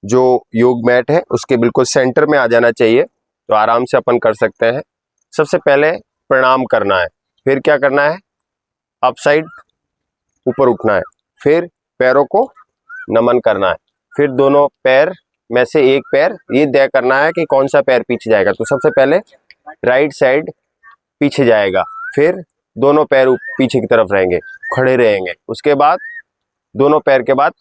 जो योग मैट है उसके बिल्कुल सेंटर में आ जाना चाहिए, तो आराम से अपन कर सकते हैं। सबसे पहले प्रणाम करना है, फिर क्या करना है, अप साइड ऊपर उठना है, फिर पैरों को नमन करना है, फिर दोनों पैर में से एक पैर ये तय करना है कि कौन सा पैर पीछे जाएगा। तो सबसे पहले राइट साइड पीछे जाएगा, फिर दोनों पैर पीछे की तरफ रहेंगे, खड़े रहेंगे। उसके बाद दोनों पैर के बाद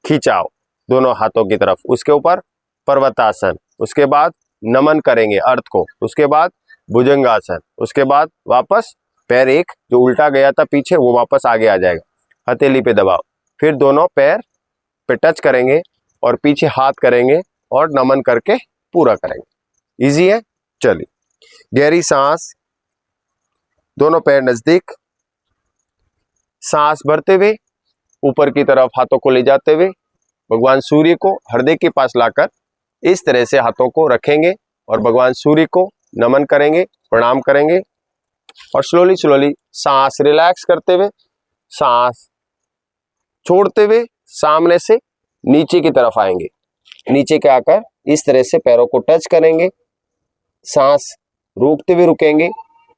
खिंचाव दोनों हाथों की तरफ, उसके ऊपर पर्वतासन, उसके बाद नमन करेंगे अर्थ को, उसके बाद भुजंगासन, उसके बाद वापस पैर एक जो उल्टा गया था पीछे वो वापस आगे आ जाएगा, हथेली पे दबाव, फिर दोनों पैर पे टच करेंगे और पीछे हाथ करेंगे और नमन करके पूरा करेंगे। इजी है। चलिए, गहरी सांस, दोनों पैर नजदीक, सांस भरते हुए ऊपर की तरफ हाथों को ले जाते हुए भगवान सूर्य को हृदय के पास लाकर इस तरह से हाथों को रखेंगे और भगवान सूर्य को नमन करेंगे, प्रणाम करेंगे और स्लोली स्लोली सांस रिलैक्स करते हुए, सांस छोड़ते हुए सामने से नीचे की तरफ आएंगे। नीचे के आकर इस तरह से पैरों को टच करेंगे, सांस रोकते हुए रुकेंगे,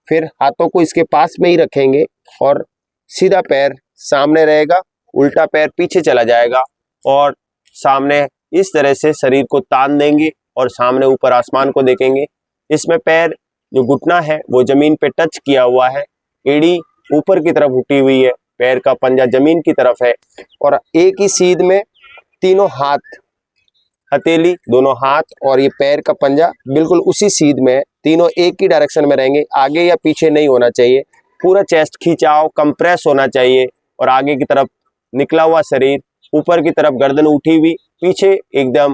फिर हाथों को इसके पास में ही रखेंगे और सीधा पैर सामने रहेगा, उल्टा पैर पीछे चला जाएगा और सामने इस तरह से शरीर को तान देंगे और सामने ऊपर आसमान को देखेंगे। इसमें पैर जो घुटना है वो जमीन पे टच किया हुआ है, एड़ी ऊपर की तरफ उठी हुई है, पैर का पंजा जमीन की तरफ है और एक ही सीध में तीनों हाथ, हथेली, दोनों हाथ और ये पैर का पंजा बिल्कुल उसी सीध में है, तीनों एक ही डायरेक्शन में रहेंगे, आगे या पीछे नहीं होना चाहिए। पूरा चेस्ट खिंचाव कंप्रेस होना चाहिए और आगे की तरफ निकला हुआ शरीर, ऊपर की तरफ गर्दन उठी हुई, पीछे एकदम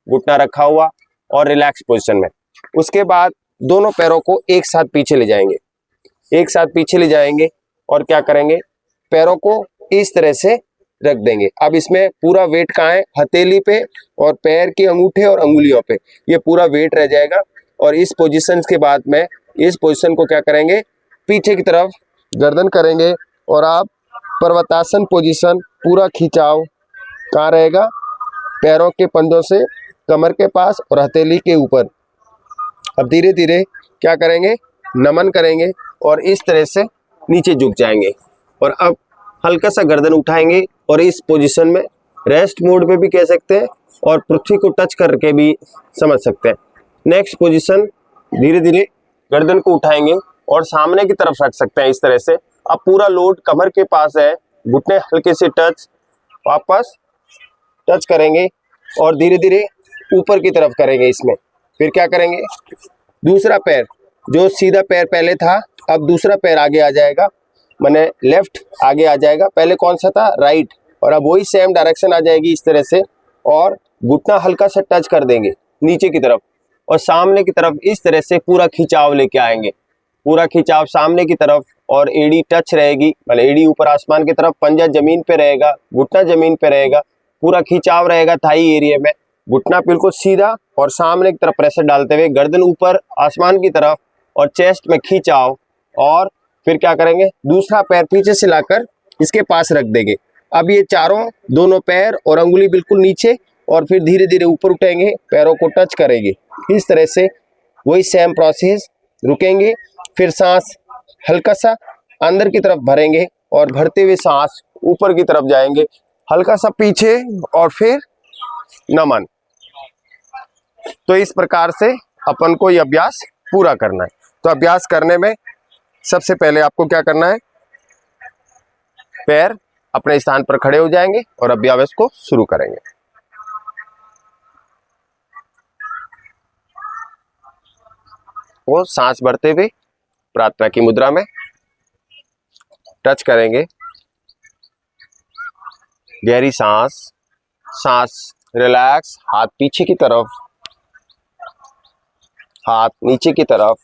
घुटना रखा हुआ और रिलैक्स पोजीशन में। उसके बाद दोनों पैरों को एक साथ पीछे ले जाएंगे, एक साथ पीछे ले जाएंगे और क्या करेंगे, पैरों को इस तरह से रख देंगे। अब इसमें पूरा वेट कहाँ है, हथेली पे और पैर के अंगूठे और अंगुलियों पे, ये पूरा वेट रह जाएगा। और इस पोजीशन के बाद में इस पोजीशन को क्या करेंगे, पीछे की तरफ गर्दन करेंगे और आप पर्वतासन पोजीशन, पूरा खिंचाव कहाँ रहेगा, पैरों के पंजों से कमर के पास और हथेली के ऊपर। अब धीरे धीरे क्या करेंगे, नमन करेंगे और इस तरह से नीचे झुक जाएंगे और अब हल्का सा गर्दन उठाएंगे और इस पोजीशन में रेस्ट मोड पे भी कह सकते हैं और पृथ्वी को टच करके भी समझ सकते हैं। नेक्स्ट पोजीशन, धीरे धीरे गर्दन को उठाएंगे और सामने की तरफ रख सकते हैं इस तरह से। अब पूरा लोड कमर के पास है, घुटने हल्के से टच, वापस टच करेंगे और धीरे धीरे ऊपर की तरफ करेंगे। इसमें फिर क्या करेंगे, दूसरा पैर, जो सीधा पैर पहले था अब दूसरा पैर आगे आ जाएगा, माने लेफ्ट आगे आ जाएगा, पहले कौन सा था, राइट, और अब वही सेम डायरेक्शन आ जाएगी इस तरह से और घुटना हल्का सा टच कर देंगे नीचे की तरफ और सामने की तरफ इस तरह से पूरा खिंचाव लेके आएंगे, पूरा खिंचाव सामने की तरफ और एड़ी टच रहेगी, मतलब एड़ी ऊपर आसमान की तरफ, पंजा जमीन पे रहेगा, घुटना जमीन पे रहेगा, पूरा खिंचाव रहेगा थाई एरिया में, घुटना बिल्कुल सीधा और सामने की तरफ प्रेशर डालते हुए गर्दन ऊपर आसमान की तरफ और चेस्ट में खिंचाव। और फिर क्या करेंगे, दूसरा पैर पीछे से लाकर इसके पास रख देंगे। अब ये चारों, दोनों पैर और अंगुली बिल्कुल नीचे और फिर धीरे धीरे ऊपर उठेंगे, पैरों को टच करेंगे इस तरह से, वही सेम प्रोसेस, रुकेंगे, फिर सांस हल्का सा अंदर की तरफ भरेंगे और भरते हुए सांस ऊपर की तरफ जाएंगे, हल्का सा पीछे और फिर नमन। तो इस प्रकार से अपन को ये अभ्यास पूरा करना है। तो अभ्यास करने में सबसे पहले आपको क्या करना है, पैर अपने स्थान पर खड़े हो जाएंगे और अभ्यास को शुरू करेंगे। वो सांस भरते हुए प्रार्थना की मुद्रा में टच करेंगे, गहरी सांस, सांस रिलैक्स, हाथ पीछे की तरफ, हाथ नीचे की तरफ,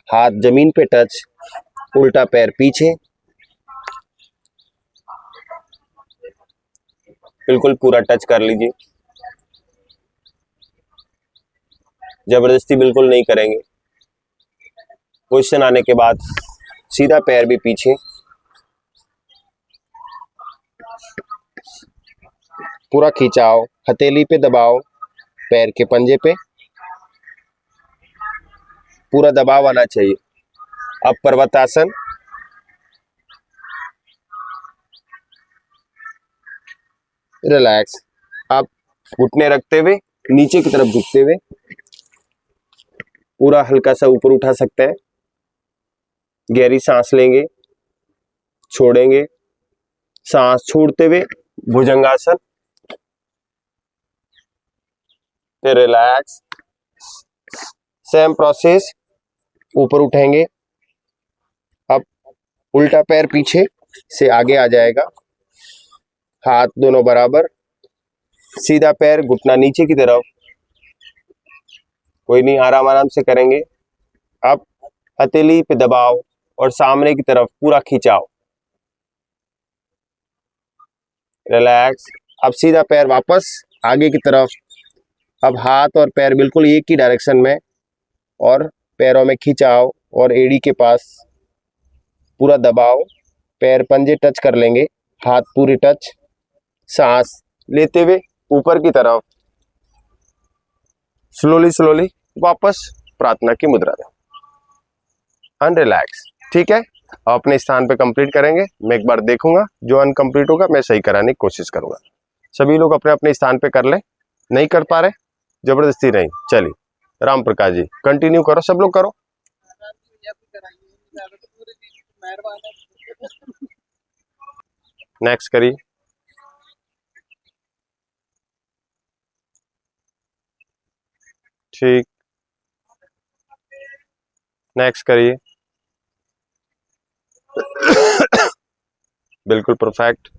हाथ जमीन पे टच, उल्टा पैर पीछे, बिल्कुल पूरा टच कर लीजिए, जबरदस्ती बिल्कुल नहीं करेंगे। पोजीशन आने के बाद सीधा पैर भी पीछे, पूरा खिंचाओ, हथेली पे दबाओ, पैर के पंजे पे पूरा दबाव आना चाहिए। अब पर्वतासन, रिलैक्स। अब घुटने रखते हुए नीचे की तरफ झुकते हुए पूरा हल्का सा ऊपर उठा सकते हैं। गहरी सांस लेंगे, छोड़ेंगे, सांस छोड़ते हुए भुजंगासन, फिर रिलैक्स। सेम प्रोसेस, ऊपर उठेंगे। अब उल्टा पैर पीछे से आगे आ जाएगा, हाथ दोनों बराबर, सीधा पैर, घुटना नीचे की तरफ, कोई नहीं, आराम आराम से करेंगे। अब हथेली पे दबाओ और सामने की तरफ पूरा खिंचाओ, रिलैक्स। अब सीधा पैर वापस आगे की तरफ। अब हाथ और पैर बिल्कुल एक ही डायरेक्शन में और पैरों में खिंचाओ और एड़ी के पास पूरा दबाओ, पैर पंजे टच कर लेंगे, हाथ पूरी टच। सांस लेते हुए ऊपर की तरफ, स्लोली स्लोली वापस प्रार्थना की मुद्रा में, अनरिलैक्स। ठीक है, अपने स्थान पे कंप्लीट करेंगे। मैं एक बार देखूंगा, जो अनकंप्लीट होगा मैं सही कराने की कोशिश करूंगा। सभी लोग अपने अपने स्थान पे कर ले। नहीं कर पा रहे, जबरदस्ती नहीं। चलिए राम प्रकाश जी कंटिन्यू करो, सब लोग करो। नेक्स्ट करिए। ठीक, नेक्स्ट करिए। बिल्कुल परफेक्ट।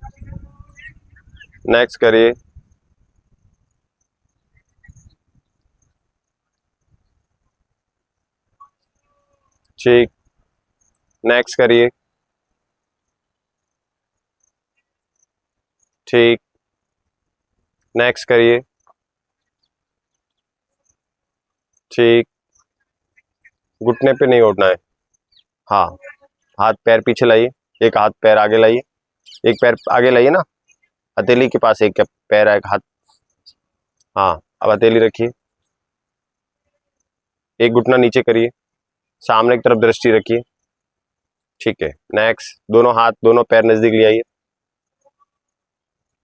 नेक्स्ट करिए। ठीक, नेक्स्ट करिए। ठीक, नेक्स्ट करिए। ठीक, घुटने पे नहीं उठना है। हाँ, हाथ पैर पीछे लाइए, एक हाथ पैर आगे लाइए, एक पैर आगे लाइए ना, हथेली के पास एक पैर है, एक हाथ। हाँ, अब हथेली रखिए, एक घुटना नीचे करिए, सामने की तरफ दृष्टि रखिए। ठीक है, नेक्स्ट। दोनों हाथ दोनों पैर नजदीक ले आइए,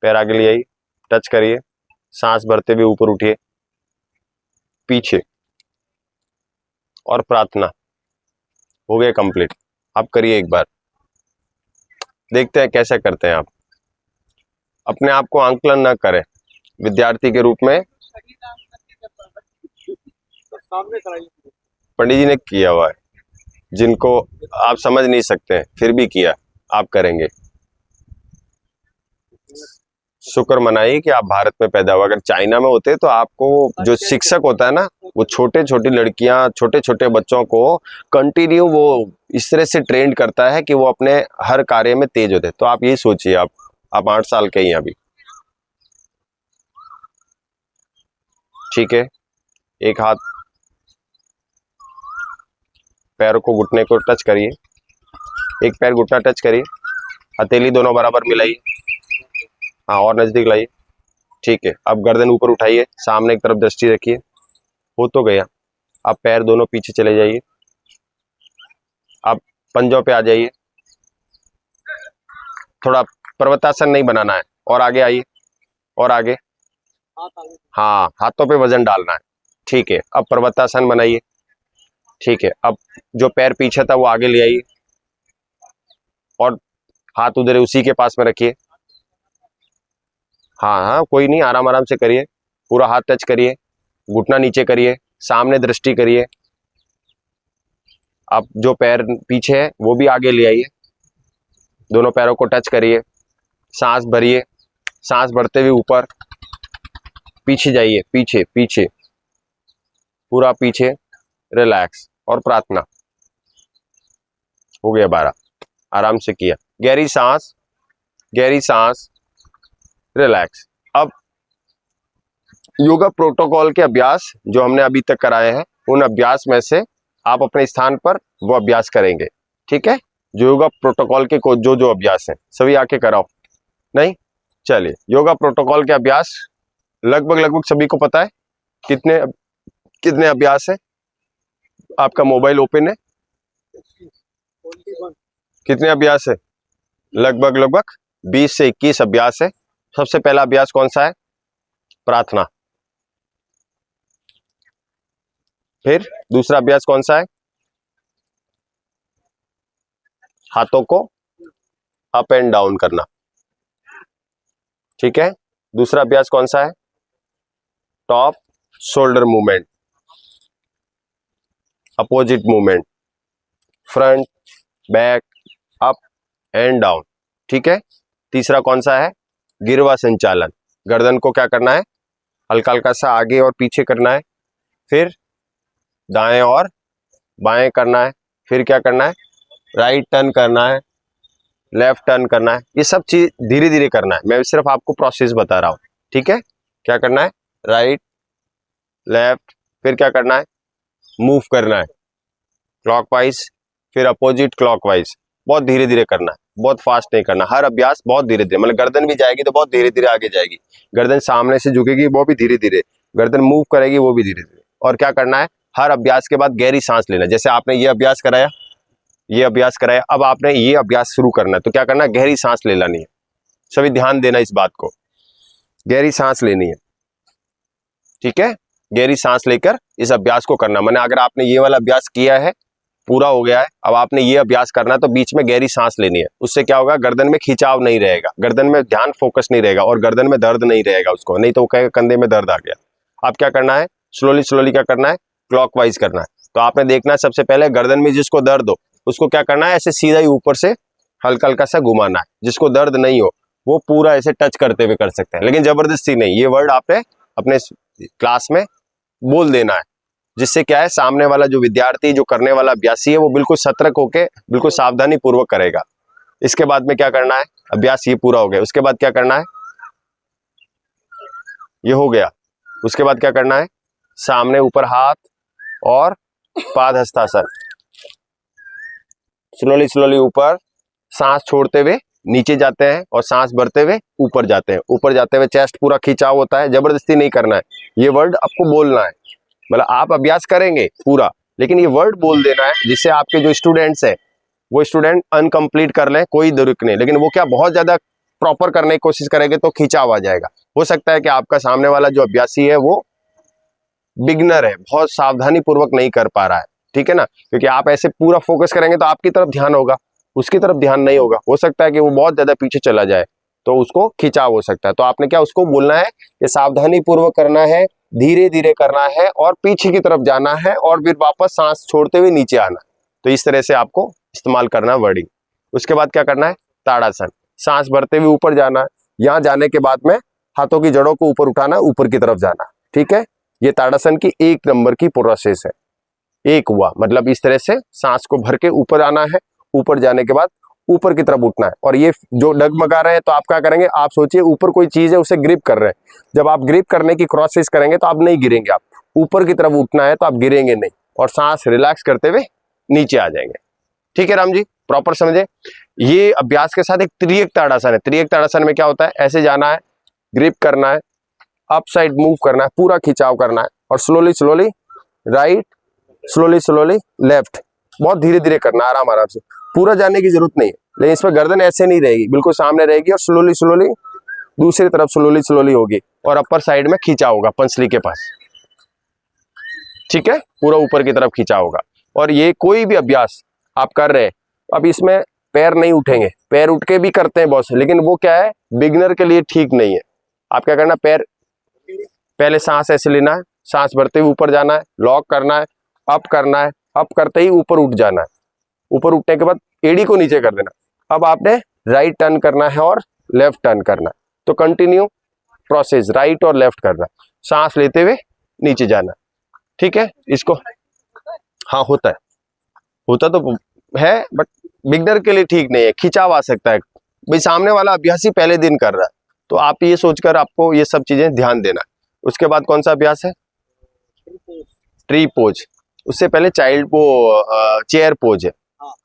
पैर आगे ले आइए, टच करिए, सांस भरते हुए ऊपर उठिए, पीछे, और प्रार्थना। हो गया कंप्लीट। आप करिए एक बार, देखते हैं कैसे करते हैं आप। अपने आप को आंकलन न करें, विद्यार्थी के रूप में पंडित जी ने किया हुआ है, जिनको आप समझ नहीं सकते फिर भी किया, आप करेंगे। शुक्र मनाइए कि आप भारत में पैदा हुआ। अगर चाइना में होते तो आपको जो शिक्षक होता है ना, वो छोटे छोटी लड़कियां, छोटे छोटे बच्चों को कंटिन्यू वो इस तरह से ट्रेन करता है कि वो अपने हर कार्य में तेज होते। तो आप ये सोचिए, आप 8 साल के ही हैं अभी। ठीक है, एक हाथ पैर को, घुटने को टच करिए, एक पैर घुटना टच करिए, हथेली दोनों बराबर मिलाइए, हाँ और नजदीक लाइए। ठीक है, अब गर्दन ऊपर उठाइए, सामने की तरफ दृष्टि रखिए। हो तो गया। अब पैर दोनों पीछे चले जाइए, अब पंजों पे आ जाइए, थोड़ा पर्वतासन नहीं बनाना है, और आगे आइए, और आगे। हाँ, हाथों पे वजन डालना है। ठीक है, अब पर्वतासन बनाइए। ठीक है, अब जो पैर पीछे था वो आगे ले आइए, और हाथ उधर उसी के पास में रखिए। हाँ हाँ, कोई नहीं, आराम आराम से करिए, पूरा हाथ टच करिए, घुटना नीचे करिए, सामने दृष्टि करिए। अब जो पैर पीछे है वो भी आगे ले आइए, दोनों पैरों को टच करिए, सांस भरिए, सांस भरते हुए ऊपर, पीछे जाइए, पीछे पीछे, पूरा पीछे, रिलैक्स, और प्रार्थना। हो गया 12। आराम से किया, गहरी सांस, गहरी सांस, रिलैक्स। अब योगा प्रोटोकॉल के अभ्यास जो हमने अभी तक कराए हैं, उन अभ्यास में से आप अपने स्थान पर वो अभ्यास करेंगे। ठीक है, जो योगा प्रोटोकॉल के जो जो अभ्यास हैं सभी आके कराओ। नहीं, चलिए, योगा प्रोटोकॉल के अभ्यास लगभग सभी को पता है। कितने कितने अभ्यास है? आपका मोबाइल ओपन है? कितने अभ्यास है? लगभग 20 से 21 अभ्यास है। सबसे पहला अभ्यास कौन सा है? प्रार्थना। फिर दूसरा अभ्यास कौन सा है? हाथों को अप एंड डाउन करना। ठीक है। दूसरा अभ्यास कौन सा है? Top shoulder movement, opposite movement, front back up and down. ठीक है। तीसरा कौन सा है? गिरवा संचालन। गर्दन को क्या करना है? हल्का हल्का सा आगे और पीछे करना है। फिर दाएं और बाएं करना है। फिर क्या करना है? राइट टर्न करना है, लेफ्ट टर्न करना है। ये सब चीज धीरे धीरे करना है, मैं सिर्फ आपको प्रोसेस बता रहा हूं। ठीक है। क्या करना है? राइट लेफ्ट, फिर क्या करना है? मूव करना है क्लॉकवाइज, फिर अपोजिट क्लॉकवाइज। बहुत धीरे धीरे करना है, बहुत फास्ट नहीं करना। हर अभ्यास बहुत धीरे धीरे, मतलब गर्दन भी जाएगी तो बहुत धीरे धीरे आगे जाएगी, गर्दन सामने से झुकेगी वो भी धीरे धीरे, गर्दन मूव करेगी वो भी धीरे धीरे। और क्या करना है? हर अभ्यास के बाद गहरी सांस लेना। जैसे आपने ये अभ्यास कराया, ये अभ्यास कराया, अब आपने ये अभ्यास शुरू करना है, तो क्या करना है? गहरी सांस ले लेनी है। सभी ध्यान देना इस बात को, गहरी सांस लेनी है। ठीक है। गहरी सांस लेकर इस अभ्यास को करना। मैंने अगर आपने ये वाला अभ्यास किया है, पूरा हो गया है, अब आपने ये अभ्यास करना है, तो बीच में गहरी सांस लेनी है। उससे क्या होगा? गर्दन में खिंचाव नहीं रहेगा, गर्दन में ध्यान फोकस नहीं रहेगा और गर्दन में दर्द नहीं रहेगा उसको, नहीं तो वो कहेगा कंधे में दर्द आ गया। अब क्या करना है? स्लोली क्या करना है? क्लॉकवाइज करना है। तो आपने देखना है, सबसे पहले गर्दन में जिसको दर्द हो उसको क्या करना है? ऐसे सीधा ही ऊपर से हल्का हल्का सा घुमाना है। जिसको दर्द नहीं हो वो पूरा ऐसे टच करते हुए कर सकते हैं, लेकिन जबरदस्ती नहीं। ये वर्ड आपने अपने क्लास में बोल देना है, जिससे क्या है, सामने वाला जो विद्यार्थी, जो करने वाला अभ्यासी है, वो बिल्कुल सतर्क होके बिल्कुल सावधानी पूर्वक करेगा। इसके बाद में क्या करना है? अभ्यास ये पूरा हो गया, उसके बाद क्या करना है? ये हो गया, उसके बाद क्या करना है? सामने ऊपर हाथ और पाद हस्तासन। स्लोली ऊपर, सांस छोड़ते हुए नीचे जाते हैं और सांस भरते हुए ऊपर जाते हैं। ऊपर जाते हुए चेस्ट पूरा खिंचाव होता है, जबरदस्ती नहीं करना है। ये वर्ड आपको बोलना है, मतलब आप अभ्यास करेंगे पूरा, लेकिन ये वर्ड बोल देना है, जिससे आपके जो स्टूडेंट्स हैं वो स्टूडेंट अनकंप्लीट कर लें, कोई दुरुक नहीं। लेकिन वो क्या बहुत ज्यादा प्रॉपर करने की कोशिश करेंगे तो खिंचाव आ जाएगा। हो सकता है कि आपका सामने वाला जो अभ्यासी है वो बिगनर है, बहुत सावधानी पूर्वक नहीं कर पा रहा है। ठीक है ना, क्योंकि आप ऐसे पूरा फोकस करेंगे तो आपकी तरफ ध्यान होगा, उसकी तरफ ध्यान नहीं होगा। हो सकता है कि वो बहुत ज्यादा पीछे चला जाए, तो उसको खिंचाव हो सकता है। तो आपने क्या उसको बोलना है कि सावधानी पूर्वक करना है, धीरे धीरे करना है और पीछे की तरफ जाना है और फिर वापस सांस छोड़ते हुए नीचे आना। तो इस तरह से आपको इस्तेमाल करना है वर्डिंग। उसके बाद क्या करना है? ताड़ासन। सांस भरते हुए ऊपर जाना है, यहाँ जाने के बाद में हाथों की जड़ों को ऊपर उठाना, ऊपर की तरफ जाना। ठीक है। ये ताड़ासन की 1 नंबर की प्रोसेस है। एक हुआ, मतलब इस तरह से सांस को भर के ऊपर आना है, ऊपर जाने के बाद ऊपर की तरफ उठना है। और ये जो डगमगा रहे हैं तो आप क्या करेंगे? आप सोचिए ऊपर कोई चीज है, उसे ग्रिप कर रहे हैं। जब आप ग्रिप करने की क्रॉसेस करेंगे तो आप नहीं गिरेंगे, आप ऊपर की तरफ उठना है तो आप गिरेंगे नहीं, और सांस रिलैक्स करते हुए नीचे आ जाएंगे। ठीक है राम जी, प्रॉपर समझे। ये अभ्यास के साथ एक त्रिएक ताड़ासन है। त्रिएक ताड़ासन में क्या होता है? ऐसे जाना है, ग्रिप करना है, अप साइड मूव करना है, पूरा खिंचाव करना है, और स्लोली राइट, स्लोली लेफ्ट, बहुत धीरे धीरे करना, आराम से। पूरा जाने की जरूरत नहीं है, लेकिन इसमें गर्दन ऐसे नहीं रहेगी, बिल्कुल सामने रहेगी, और स्लोली दूसरी तरफ स्लोली होगी, और अपर साइड में खींचा होगा पंसली के पास। ठीक है, पूरा ऊपर की तरफ खींचा होगा। और ये कोई भी अभ्यास आप कर रहे हैं, अब इसमें पैर नहीं उठेंगे, पैर उठ के भी करते हैं बहुत से, लेकिन वो क्या है, बिगिनर के लिए ठीक नहीं है। आप क्या करना? पैर पहले सांस ऐसे लेना है, सांस भरते हुए ऊपर जाना है, लॉक करना है, अप करना है, अप करते ही ऊपर उठ जाना है, ऊपर उठने के बाद एड़ी को नीचे कर देना। अब आपने राइट टर्न करना है और लेफ्ट टर्न करना है, तो कंटिन्यू प्रोसेस राइट और लेफ्ट करना, सांस लेते हुए नीचे जाना। ठीक है, इसको हाँ होता तो है, बट बिगनर के लिए ठीक नहीं है, खिंचाव आ सकता है। भाई सामने वाला अभ्यासी पहले दिन कर रहा है, तो आप ये सोचकर आपको ये सब चीजें ध्यान देना। उसके बाद कौन सा अभ्यास है? Tree pose. उससे पहले चाइल्ड वो चेयर पोज है।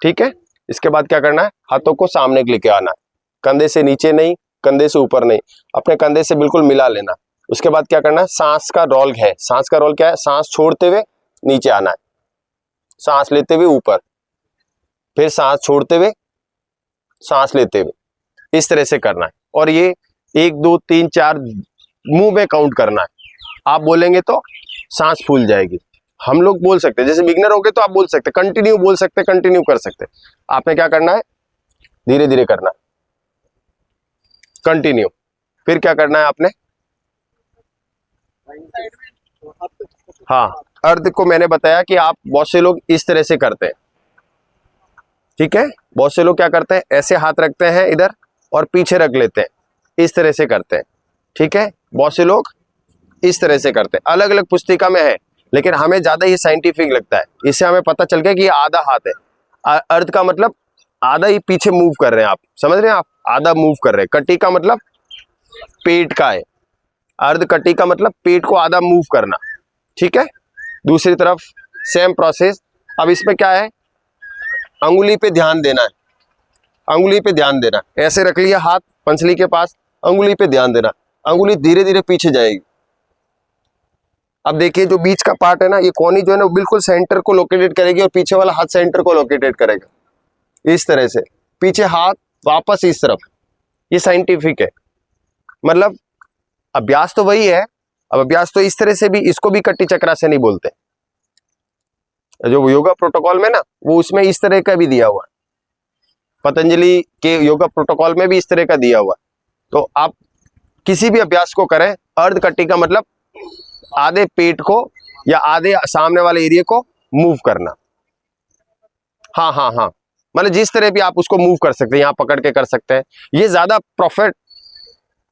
ठीक है, इसके बाद क्या करना है? हाथों को सामने लेके आना है, कंधे से नीचे नहीं, कंधे से ऊपर नहीं, अपने कंधे से बिल्कुल मिला लेना। उसके बाद क्या करना है, सांस का रोल है। सांस का रोल क्या है, सांस छोड़ते हुए नीचे आना है, सांस लेते हुए ऊपर, फिर सांस छोड़ते हुए, सांस लेते हुए, इस तरह से करना है। और ये 1 2 3 4 मुंह में काउंट करना है। आप बोलेंगे तो सांस फूल जाएगी। हम लोग बोल सकते हैं, जैसे बिगनर हो गए तो आप बोल सकते हैं, कंटिन्यू बोल सकते हैं, कंटिन्यू कर सकते हैं। आपने क्या करना है, धीरे धीरे करना है, कंटिन्यू। फिर क्या करना है आपने, हाँ, अर्ध को मैंने बताया कि आप बहुत से लोग इस तरह से करते हैं, ठीक है। बहुत से लोग क्या करते हैं, ऐसे हाथ रखते हैं इधर और पीछे रख लेते हैं, इस तरह से करते हैं, ठीक है। बहुत से लोग इस तरह से करते हैं, अलग अलग पुस्तिका में है, लेकिन हमें ज्यादा ये साइंटिफिक लगता है। इससे हमें पता चल गया कि ये आधा हाथ है। अर्ध का मतलब आधा ही पीछे मूव कर रहे हैं, आप समझ रहे हैं, आप आधा मूव कर रहे हैं। कटी का मतलब पेट का है, अर्ध कटी का मतलब पेट को आधा मूव करना, ठीक है। दूसरी तरफ सेम प्रोसेस। अब इसमें क्या है, अंगुली पे ध्यान देना है, अंगुली पे ध्यान देना। ऐसे रख लिया हाथ पंसली के पास, अंगुली पे ध्यान देना, अंगुली धीरे धीरे पीछे जाएगी। अब देखिए जो बीच का पार्ट है ना, ये कोनी जो है ना, वो बिल्कुल सेंटर को लोकेटेड करेगी और पीछे वाला हाथ सेंटर को लोकेटेड करेगा। इस तरह से पीछे हाथ वापस इस तरफ, ये साइंटिफिक है। मतलब अभ्यास तो वही है। अब अभ्यास तो इस तरह से भी, इसको भी कटी चक्रासन नहीं बोलते, जो योगा प्रोटोकॉल में ना, वो उसमें इस तरह का भी दिया हुआ है। पतंजलि के योगा प्रोटोकॉल में भी इस तरह का दिया हुआ है। तो आप किसी भी अभ्यास को करें, अर्ध कटी का मतलब आधे पेट को या आधे सामने वाले एरिया को मूव करना। हाँ हाँ हाँ, मतलब जिस तरह भी आप उसको मूव कर सकते हैं, यहाँ पकड़ के कर सकते हैं। ये ज्यादा परफेक्ट,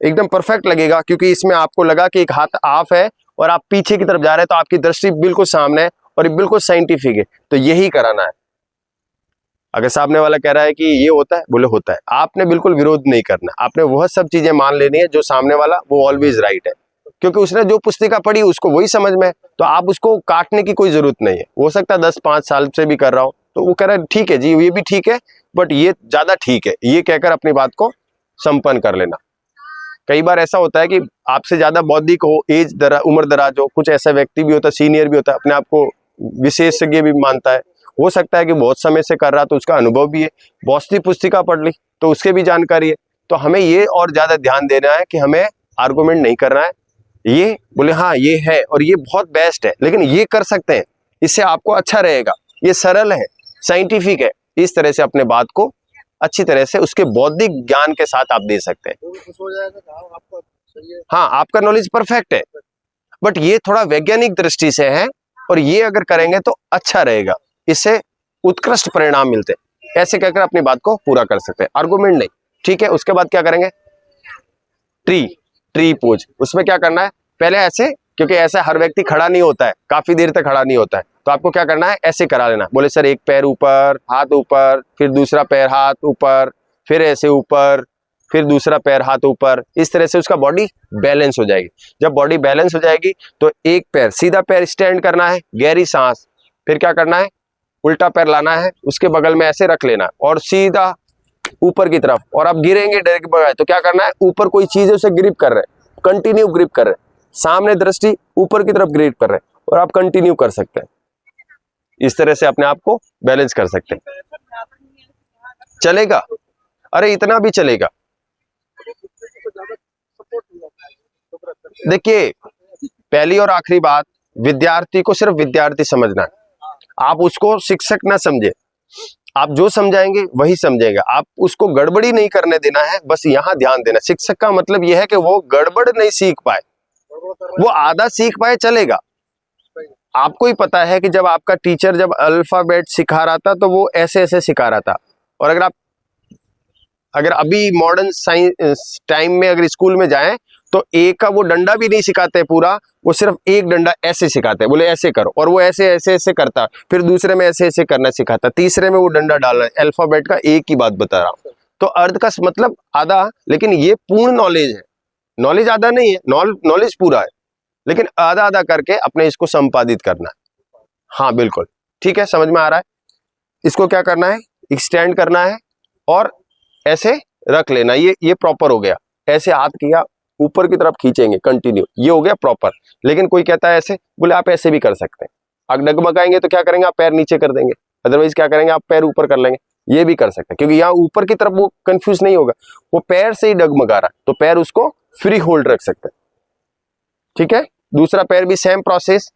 एकदम परफेक्ट लगेगा, क्योंकि इसमें आपको लगा कि एक हाथ ऑफ है और आप पीछे की तरफ जा रहे हैं, तो आपकी दृष्टि बिल्कुल सामने है और ये बिल्कुल साइंटिफिक है। तो यही कराना है। अगर सामने वाला कह रहा है कि ये होता है, बोले होता है, आपने बिल्कुल विरोध नहीं करना। आपने वह सब चीजें मान लेनी है जो सामने वाला वो ऑलवेज राइट है, क्योंकि उसने जो पुस्तिका पढ़ी उसको वही समझ में है। तो आप उसको काटने की कोई जरूरत नहीं है। हो सकता है 10-5 साल से भी कर रहा हो, तो वो कह रहा है ठीक है जी, ये भी ठीक है, बट ये ज्यादा ठीक है, ये कहकर अपनी बात को संपन्न कर लेना। कई बार ऐसा होता है कि आपसे ज्यादा बौद्धिक हो, उम्र दराज हो, कुछ ऐसा व्यक्ति भी होता है, सीनियर भी होता है, अपने आप को विशेषज्ञ भी मानता है। हो सकता है कि बहुत समय से कर रहा, तो उसका अनुभव भी है, बहुत सी पुस्तिका पढ़ ली तो उसके भी जानकारी है। तो हमें ये और ज्यादा ध्यान देना है कि हमें आर्गुमेंट नहीं करना है। ये बोले हाँ ये है और ये बहुत बेस्ट है, लेकिन ये कर सकते हैं, इससे आपको अच्छा रहेगा, ये सरल है, साइंटिफिक है। इस तरह से अपने बात को अच्छी तरह से उसके बौद्धिक ज्ञान के साथ आप दे सकते हैं। हाँ, आपका नॉलेज परफेक्ट है, बट ये थोड़ा वैज्ञानिक दृष्टि से है, और ये अगर करेंगे तो अच्छा रहेगा, इससे उत्कृष्ट परिणाम मिलते हैं। ऐसे कहकर अपनी बात को पूरा कर सकते हैं, आर्गुमेंट नहीं, ठीक है। उसके बाद क्या करेंगे, ट्री पोज। उसमें क्या करना है, पहले ऐसे, क्योंकि ऐसा हर व्यक्ति खड़ा नहीं होता है, काफी देर तक खड़ा नहीं होता है, तो आपको क्या करना है, ऐसे करा लेना। बोले सर एक पैर ऊपर, हाथ ऊपर, फिर दूसरा पैर हाथ ऊपर, फिर ऐसे ऊपर, फिर दूसरा पैर हाथ ऊपर। इस तरह से उसका बॉडी बैलेंस हो जाएगी। जब बॉडी बैलेंस हो जाएगी तो एक पैर, सीधा पैर स्टैंड करना है, गहरी सांस, फिर क्या करना है, उल्टा पैर लाना है, उसके बगल में ऐसे रख लेना और सीधा ऊपर की तरफ। और आप गिरेंगे डायरेक्ट बगैर, तो क्या करना है, ऊपर कोई चीज है उसे ग्रिप कर रहे हैं, कंटिन्यू ग्रिप कर रहे हैं, सामने दृष्टि ऊपर की तरफ ग्रिप कर रहे हैं, और आप कंटिन्यू कर सकते हैं। इस तरह से अपने आप को बैलेंस कर सकते हैं। चलेगा, अरे इतना भी चलेगा। देखिए, पहली और आखिरी बात, विद्यार्थी को सिर्फ विद्यार्थी समझना है, आप उसको शिक्षक ना समझे। आप जो समझाएंगे वही समझेगा, आप उसको गड़बड़ी नहीं करने देना है, बस यहाँ ध्यान देना। शिक्षक का मतलब यह है कि वो गड़बड़ नहीं सीख पाए, वो आधा सीख पाए चलेगा। आपको ही पता है कि जब आपका टीचर जब अल्फाबेट सिखा रहा था तो वो ऐसे ऐसे सिखा रहा था, और अगर अभी मॉडर्न साइंस टाइम में अगर स्कूल में जाएं तो एक का वो डंडा भी नहीं सिखाते पूरा, वो सिर्फ एक डंडा ऐसे सिखाते हैं, बोले ऐसे करो, और वो ऐसे ऐसे ऐसे करता, फिर दूसरे में ऐसे ऐसे करना सिखाता, तीसरे में वो डंडा डालना है। अल्फाबेट का एक ही बात बता रहा हूं। तो अर्ध का मतलब आधा, लेकिन ये पूर्ण नॉलेज है। नॉलेज आधा नहीं है, नॉलेज पूरा है, लेकिन आधा आधा करके अपने इसको संपादित करना है। हाँ बिल्कुल ठीक है, समझ में आ रहा है। इसको क्या करना है, एक्सटेंड करना है और ऐसे रख लेना, ये प्रॉपर हो गया। ऐसे हाथ किया, ऊपर की तरफ खींचेंगे कंटिन्यू, ये हो गया प्रॉपर। लेकिन कोई कहता है ऐसे, बोले आप ऐसे भी कर सकते हैं। आप डगमगाएंगे तो क्या करेंगे, आप पैर नीचे कर देंगे, अदरवाइज क्या करेंगे, आप पैर ऊपर कर लेंगे, ये भी कर सकते हैं। क्योंकि यहाँ ऊपर की तरफ वो कंफ्यूज नहीं होगा, वो पैर से ही डगमगा रहा है, तो पैर उसको फ्री होल्ड रख सकते हैं। ठीक है, दूसरा पैर भी सेम प्रोसेस,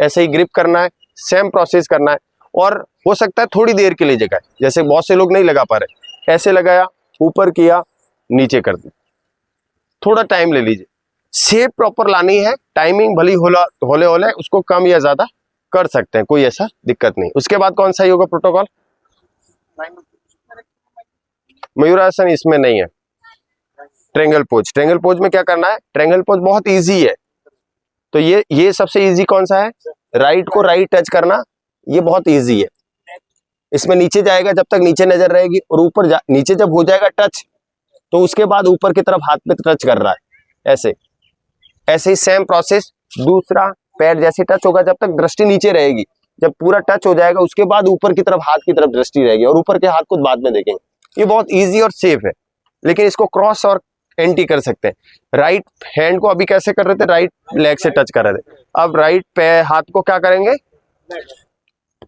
ऐसे ही ग्रिप करना है, सेम प्रोसेस करना है। और हो सकता है थोड़ी देर के लिए जगह, जैसे बहुत से लोग नहीं लगा पा रहे, ऐसे लगाया, ऊपर किया, नीचे कर दिया, थोड़ा टाइम ले लीजिए। शेप प्रॉपर लानी है, टाइमिंग भली होले होले उसको कम या ज्यादा कर सकते हैं, कोई ऐसा दिक्कत नहीं। उसके बाद कौन सा योगा प्रोटोकॉल, मयूरासन इसमें नहीं है। ट्रेंगल पोज, ट्रेंगल पोज में क्या करना है, ट्रेंगल पोज बहुत इजी है। तो ये सबसे इजी कौन सा है, राइट को राइट टच करना, ये बहुत इजी है। इसमें नीचे जाएगा जब तक नीचे नजर रहेगी, और ऊपर नीचे जब हो जाएगा टच, तो उसके बाद ऊपर की तरफ हाथ पे टच कर रहा है, ऐसे ऐसे ही सेम प्रोसेस। दूसरा पैर जैसे टच होगा जब तक दृष्टि नीचे रहेगी, जब पूरा टच हो जाएगा उसके बाद ऊपर की तरफ हाथ की तरफ दृष्टि रहेगी, और ऊपर के हाथ को बाद में देखेंगे। ये बहुत इजी और सेफ है, लेकिन इसको क्रॉस और एंटी कर सकते हैं। राइट हैंड को अभी कैसे कर रहे थे, राइट लेग से टच कर रहे थे, अब राइट पैर हाथ को क्या करेंगे,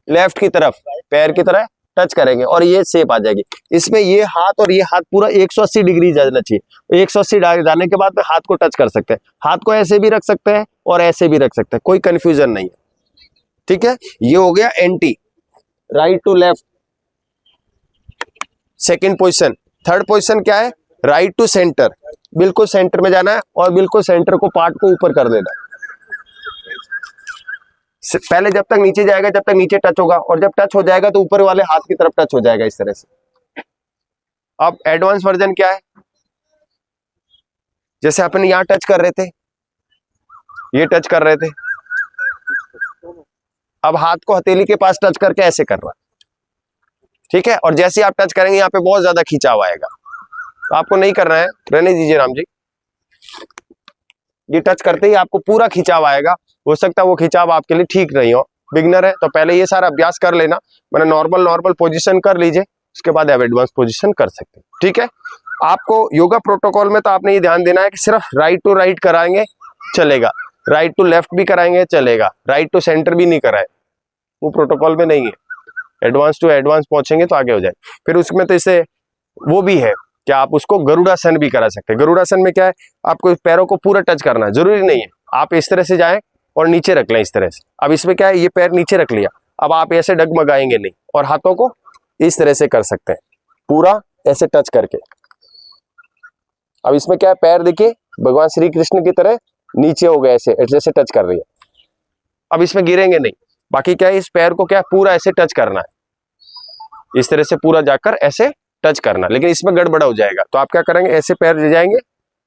लेफ्ट की तरफ पैर की तरह टच करेंगे, और ये शेप आ जाएगी। इसमें ये हाथ और ये हाथ पूरा 180 डिग्री जाना चाहिए। 180 जाने के बाद हाथ को टच कर सकते हैं। हाथ को ऐसे भी रख सकते हैं और ऐसे भी रख सकते हैं, कोई कंफ्यूजन नहीं है। ठीक है, ये हो गया anti, right to left, second position. Third position क्या है, राइट टू सेंटर, बिल्कुल सेंटर में जाना है और बिल्कुल सेंटर को पार्ट को ऊपर कर देना है। पहले जब तक नीचे जाएगा, जब तक नीचे टच होगा, और जब टच हो जाएगा तो ऊपर वाले हाथ की तरफ टच हो जाएगा, इस तरह से। अब एडवांस वर्जन क्या है, जैसे अपन यहां टच कर रहे थे, ये टच कर रहे थे, अब हाथ को हथेली के पास टच करके ऐसे कर रहा है। ठीक है, और जैसे आप टच करेंगे यहाँ पे बहुत ज्यादा खिंचाव आएगा, तो आपको नहीं करना है, रहने दीजिए राम जी। ये टच करते ही आपको पूरा खिंचाव आएगा, हो सकता है वो खिंचाव आपके लिए ठीक नहीं हो, बिगनर है तो पहले ये सारा अभ्यास कर लेना, मैंने नॉर्मल पोजीशन कर लीजिए, उसके बाद आप एडवांस पोजीशन कर सकते हैं। ठीक है, आपको योगा प्रोटोकॉल में तो आपने ये ध्यान देना है कि सिर्फ राइट टू राइट कराएंगे चलेगा, राइट टू लेफ्ट भी कराएंगे चलेगा, राइट टू सेंटर भी नहीं कराए, वो प्रोटोकॉल में नहीं है। एडवांस टू एडवांस पहुंचेंगे तो आगे हो जाए। फिर उसमें तो इसे वो भी है कि आप उसको गरुड़ासन भी करा सकते हैं। गरुड़ासन में क्या है, आपको पैरों को पूरा टच करना है, जरूरी नहीं है आप इस तरह से जाएं और नीचे रख लें इस तरह से। अब इसमें क्या है, ये पैर नीचे रख लिया, अब आप ऐसे डगमगाएंगे नहीं, और हाथों को इस तरह से कर सकते हैं, पूरा ऐसे टच करके। अब इसमें क्या है, पैर देखिए भगवान श्री कृष्ण की तरह नीचे हो गए, ऐसे ऐसे टच कर रही है। अब इसमें गिरेंगे नहीं, बाकी क्या है, इस पैर को क्या पूरा ऐसे टच करना है, इस तरह से पूरा जाकर ऐसे टच करना, लेकिन इसमें गड़बड़ा हो जाएगा। तो आप क्या करेंगे, ऐसे पैर ले जाएंगे,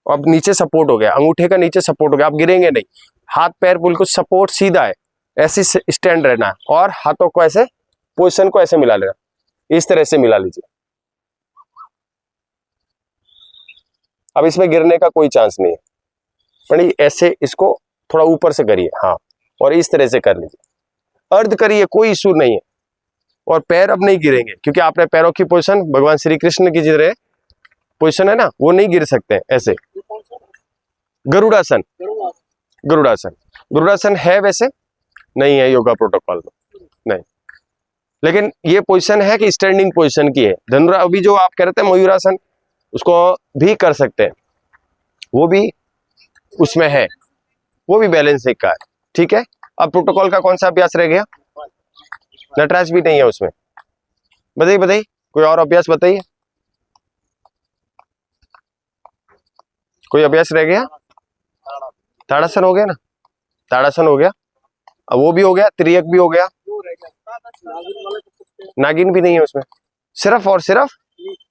अब नीचे सपोर्ट हो गया, अंगूठे का नीचे सपोर्ट हो गया, आप गिरेंगे नहीं, हाथ पैर बिल्कुल सपोर्ट सीधा है, ऐसे स्टैंड रहना है, और हाथों को ऐसे पोजीशन को ऐसे मिला लेना, इस तरह से मिला लीजिए। अब इसमें गिरने का कोई चांस नहीं है, पर ऐसे इसको थोड़ा ऊपर से करिए, हाँ, और इस तरह से कर लीजिए, अर्ध करिए, कोई इशू नहीं है। और पैर अब नहीं गिरेंगे, क्योंकि आपने पैरों की पोजीशन भगवान श्री कृष्ण की जिधर पोजीशन है ना, वो नहीं गिर सकते हैं ऐसे। गरुड़ासन, गरुड़ासन, गरुड़ासन है वैसे नहीं है योगा प्रोटोकॉल में, नहीं, लेकिन ये पोजीशन है कि स्टैंडिंग पोजीशन की है। धनुरा अभी जो आप कह रहे थे मयूरासन, उसको भी कर सकते हैं, वो भी उसमें है, वो भी बैलेंस एक का है। ठीक है, अब प्रोटोकॉल का कौन सा अभ्यास रह गया, नटराज भी नहीं है उसमें, बताइए बताइए, कोई और अभ्यास बताइए, कोई अभ्यास रह गया, ताड़ासन हो गया ना, ताड़ासन हो गया, अब वो भी हो गया, त्रियक भी हो गया, नागिन भी नहीं है उसमें, सिर्फ और सिर्फ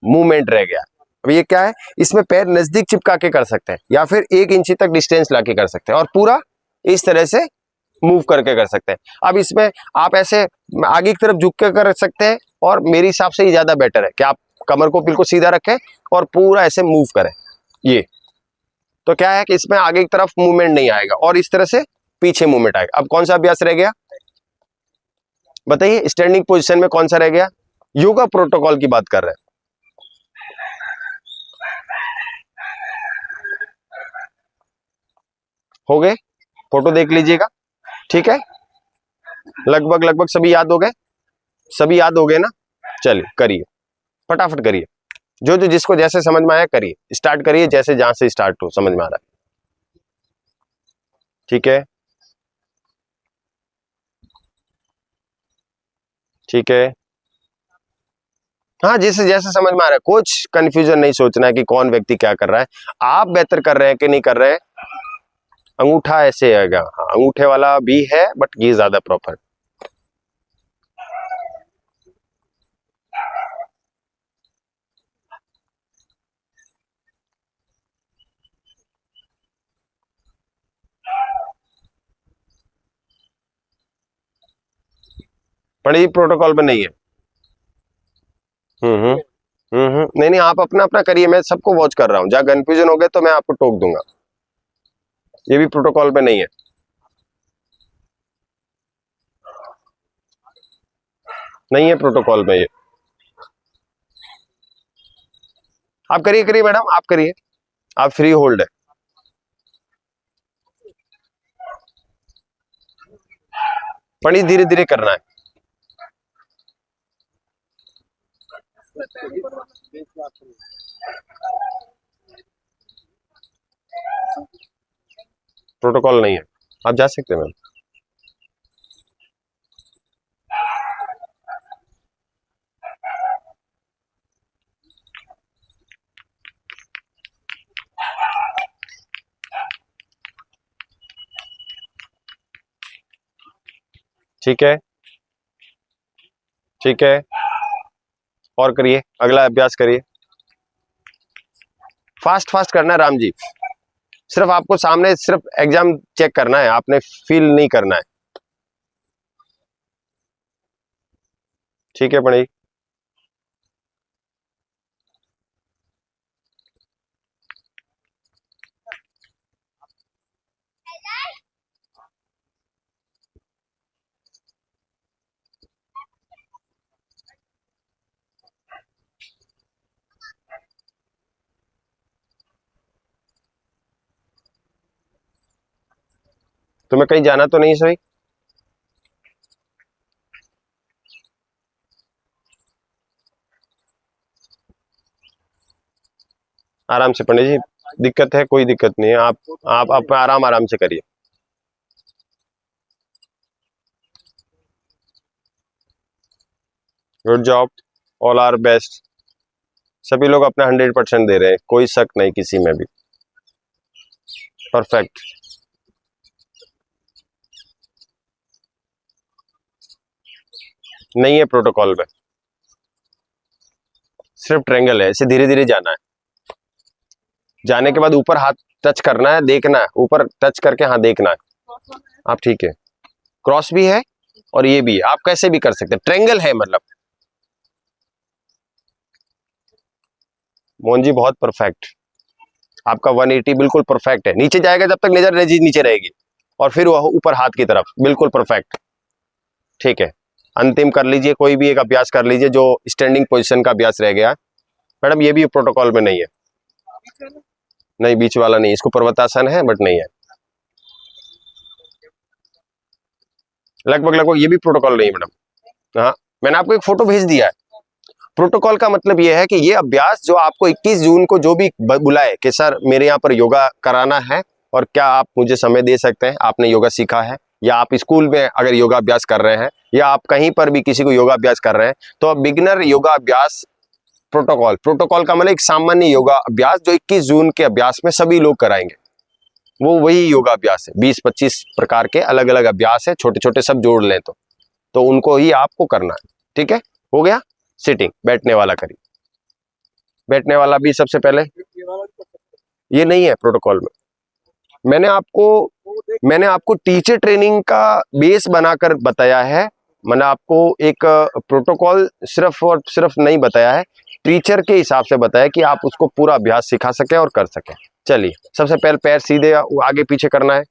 मूवमेंट रह गया। अब ये क्या है, इसमें पैर नजदीक चिपका के कर सकते हैं, या फिर 1 इंच तक डिस्टेंस लाके कर सकते हैं, और पूरा इस तरह से मूव करके कर सकते हैं। अब इसमें आप ऐसे आगे की तरफ झुक के कर सकते हैं, और मेरे हिसाब से ये ज्यादा बेटर है कि आप कमर को बिल्कुल सीधा रखें और पूरा ऐसे मूव करें। ये तो क्या है कि इसमें आगे की तरफ मूवमेंट नहीं आएगा, और इस तरह से पीछे मूवमेंट आएगा। अब कौन सा अभ्यास रह गया बताइए, स्टैंडिंग पोजीशन में कौन सा रह गया, योगा प्रोटोकॉल की बात कर रहे हैं। हो गए? फोटो देख लीजिएगा, ठीक है। लगभग लगभग सभी याद हो गए, सभी याद हो गए ना? चलिए करिए, फटाफट करिए, जो जो जिसको जैसे समझ में आया करिए, स्टार्ट करिए जैसे जहां से स्टार्ट हो समझ में आ रहा है, ठीक है, ठीक है। हाँ, जैसे जैसे समझ में आ रहा है, कुछ कंफ्यूजन नहीं सोचना है कि कौन व्यक्ति क्या कर रहा है, आप बेहतर कर रहे हैं कि नहीं कर रहे हैं। अंगूठा ऐसे आएगा, हाँ अंगूठे वाला भी है बट ये ज्यादा प्रॉपर। पर ये प्रोटोकॉल में नहीं है। हम्म हम्म नहीं नहीं, आप अपना अपना करिए, मैं सबको वॉच कर रहा हूँ, जहाँ कंफ्यूजन हो गए तो मैं आपको टोक दूंगा। ये भी प्रोटोकॉल में नहीं है, नहीं है प्रोटोकॉल में ये। आप करिए करिए मैडम, आप करिए, आप फ्री होल्ड है। पढ़ी धीरे धीरे करना है। प्रोटोकॉल नहीं है, आप जा सकते हैं मैम। ठीक है, ठीक है, और करिए, अगला अभ्यास करिए। फास्ट फास्ट करना है राम जी, सिर्फ आपको सामने सिर्फ एग्जाम चेक करना है, आपने फील नहीं करना है। ठीक है पढ़ी। तुम्हें कहीं जाना तो नहीं सही? आराम से पंडित जी, दिक्कत है कोई दिक्कत नहीं है, आप आराम आराम से करिए। Good job, all are best. सभी लोग अपना 100% दे रहे हैं, कोई शक नहीं किसी में भी। परफेक्ट। नहीं है प्रोटोकॉल में, सिर्फ ट्रेंगल है, ऐसे धीरे धीरे जाना है। जाने के बाद ऊपर हाथ टच करना है, देखना है, ऊपर टच करके हाँ देखना है। आप ठीक है, क्रॉस भी है और ये भी है, आप कैसे भी कर सकते हैं, ट्रेंगल है मतलब। मोहन जी बहुत परफेक्ट, आपका 180 बिल्कुल परफेक्ट है, नीचे जाएगा जब तक नजर नीचे रहेगी, और फिर वह ऊपर हाथ की तरफ, बिल्कुल परफेक्ट। ठीक है, अंतिम कर लीजिए, कोई भी एक अभ्यास कर लीजिए जो स्टैंडिंग पोजीशन का अभ्यास रह गया। मैडम ये भी प्रोटोकॉल में नहीं है, नहीं बीच वाला नहीं, इसको पर्वतासन है बट नहीं है। लगभग लगभग ये भी प्रोटोकॉल नहीं है मैडम। हाँ, मैंने आपको एक फोटो भेज दिया है। प्रोटोकॉल का मतलब ये है कि ये अभ्यास जो आपको 21 जून को जो भी बुलाए कि सर मेरे यहाँ पर योगा कराना है और क्या आप मुझे समय दे सकते हैं, आपने योगा सीखा है, या आप स्कूल में अगर योगा अभ्यास कर रहे हैं, या आप कहीं पर भी किसी को योगा अभ्यास कर रहे हैं, तो अब बिगिनर योगा अभ्यास प्रोटोकॉल, प्रोटोकॉल का मतलब एक सामान्य योगा अभ्यास जो 21 जून के अभ्यास में सभी लोग कराएंगे, वो वही योगा अभ्यास है। 20-25 प्रकार के अलग अलग अभ्यास है, छोटे छोटे सब जोड़ लें तो उनको ही आपको करना है। ठीक है, हो गया। सिटिंग, बैठने वाला करिए, बैठने वाला भी सबसे पहले, ये नहीं है प्रोटोकॉल में। मैंने आपको टीचर ट्रेनिंग का बेस बनाकर बताया है, मैंने आपको एक प्रोटोकॉल सिर्फ और सिर्फ नहीं बताया है, टीचर के हिसाब से बताया कि आप उसको पूरा अभ्यास सिखा सके और कर सके। चलिए, सबसे पहले पैर सीधे आगे पीछे करना है,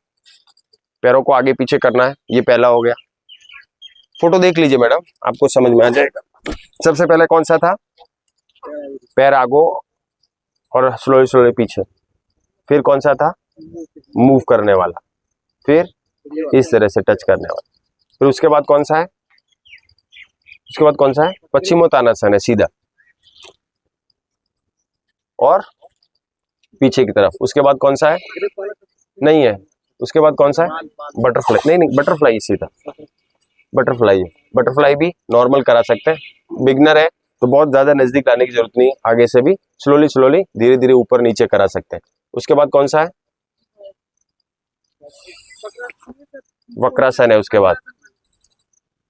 पैरों को आगे पीछे करना है, ये पहला हो गया। फोटो देख लीजिए मैडम, आपको समझ में आ जाएगा। सबसे पहले कौन सा था? पैर आगो और स्लोली स्लोली पीछे। फिर कौन सा था? मूव करने वाला। फिर इस तरह से टच करने वाला। फिर उसके बाद कौन सा है, उसके बाद कौन सा है, पश्चिमोत्तानासन है सीधा और पीछे की तरफ। उसके बाद कौन सा है, नहीं है, उसके बाद कौन सा है, बटरफ्लाई, नहीं नहीं बटरफ्लाई सीधा, बटरफ्लाई है। बटरफ्लाई भी नॉर्मल करा सकते हैं, बिगनर है तो बहुत ज्यादा नजदीक लाने की जरूरत नहीं है, आगे से भी स्लोली स्लोली धीरे धीरे ऊपर नीचे करा सकते हैं। उसके बाद कौन सा है, वक्रासन है। उसके बाद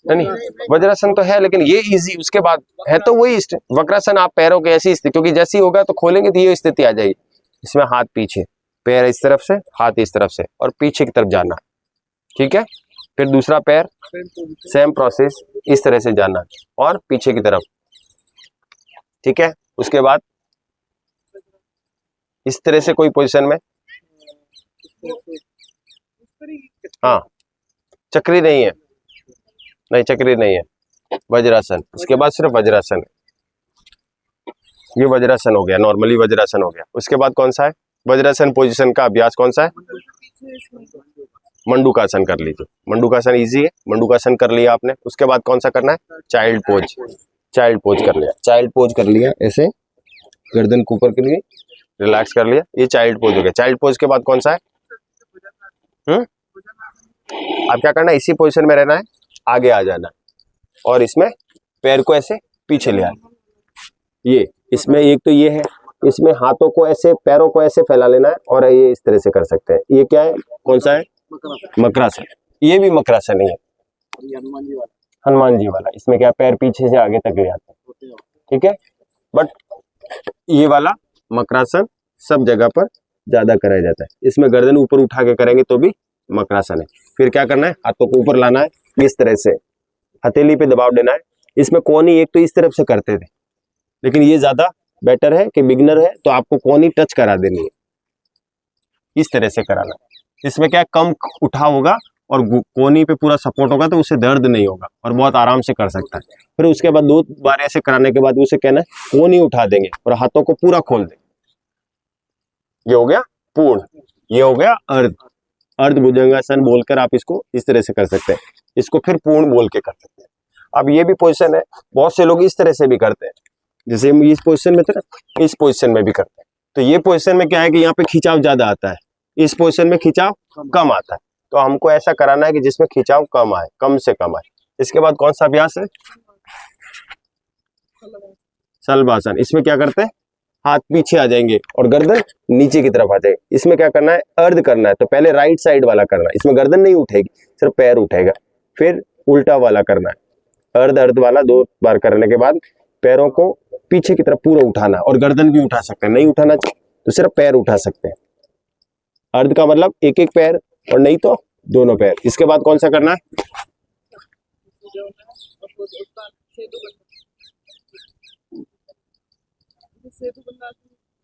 नहीं, वज्रासन तो है लेकिन ये इजी, उसके बाद है तो वही वक्रासन। आप पैरों के ऐसी स्थिति, क्योंकि जैसी होगा तो खोलेंगे तो ये स्थिति आ जाएगी। इसमें हाथ पीछे, पैर इस तरफ से, हाथ इस तरफ से और पीछे की तरफ जाना, ठीक है। फिर दूसरा पैर सेम प्रोसेस, इस तरह से जाना और पीछे की तरफ, ठीक है। उसके बाद इस तरह से कोई पोजीशन में, हाँ चक्री नहीं है, नहीं चक्री नहीं है, वज्रासन। उसके बाद सिर्फ वज्रासन है, ये वज्रासन हो गया, नॉर्मली वज्रासन हो गया। उसके बाद कौन सा है, वज्रासन पोजीशन का अभ्यास कौन सा है, मंडूकासन कर लीजिए। मंडूकासन इजी है, मंडूकासन कर लिया आपने। उसके बाद कौन सा करना है, चाइल्ड पोज। चाइल्ड पोज कर लिया, चाइल्ड पोज कर लिया, ऐसे गर्दन को ऊपर के लिए रिलैक्स कर लिया, ये चाइल्ड पोज हो गया। चाइल्ड पोज के बाद कौन सा है, अब क्या करना है, इसी पोजीशन में रहना है, आगे आ जाना है और इसमें पैर को ऐसे पीछे ले आना। ये इसमें एक तो ये है, इसमें हाथों को ऐसे, पैरों को ऐसे फैला लेना है और ये इस तरह से कर सकते हैं। ये क्या है, कौन सा है, मकरासन। ये भी मकरासन ही है, हनुमान जी वाला। इसमें क्या, पैर पीछे से आगे तक ले आते हैं, ठीक है। बट ये वाला मकरासन सब जगह पर ज्यादा कराया जाता है। इसमें गर्दन ऊपर उठा के करेंगे तो भी मकरासन है। फिर क्या करना है, हाथों को ऊपर लाना है, इस तरह से हथेली पे दबाव देना है। इसमें कोनी एक तो इस तरफ से करते थे, लेकिन ये ज्यादा बेटर है कि बिगनर है तो आपको कोनी टच करा देनी है, इस तरह से कराना है। इसमें क्या, कम उठा होगा और कोनी पे पूरा सपोर्ट होगा तो उसे दर्द नहीं होगा और बहुत आराम से कर सकता है। फिर उसके बाद 2 बार ऐसे कराने के बाद उसे कहना है कोनी उठा देंगे और हाथों को पूरा खोल देंगे। ये हो गया पूर्ण, ये हो गया अर्ध। अर्ध भुजंगासन बोलकर आप इसको इस तरह से कर सकते हैं, इसको फिर पूर्ण बोल के कर सकते हैं। अब ये भी पोजीशन है, बहुत से लोग इस तरह से भी करते हैं, जैसे हम इस पोजीशन में थे ना, इस पोजीशन में भी करते हैं। तो ये पोजीशन में क्या है कि यहाँ पे खिंचाव ज्यादा आता है, इस पोजीशन में खिंचाव कम आता है। तो हमको ऐसा कराना है कि जिसमें खिंचाव कम आए, कम से कम आए। इसके बाद कौन सा अभ्यास है, शलभासन। इसमें क्या करते हैं, हाथ पीछे आ जाएंगे और गर्दन नीचे की तरफ आ जाएगी। इसमें क्या करना है, अर्ध करना है। तो पहले राइट साइड वाला करना है, इसमें गर्दन नहीं उठेगी, सिर्फ पैर उठेगा। फिर उल्टा वाला करना है, अर्ध अर्ध वाला 2 बार करने के बाद पैरों को पीछे की तरफ पूरा उठाना, और गर्दन भी उठा सकते हैं, नहीं उठाना तो सिर्फ पैर उठा सकते हैं। अर्ध का मतलब एक एक पैर और नहीं तो दोनों पैर। इसके बाद कौन सा करना है,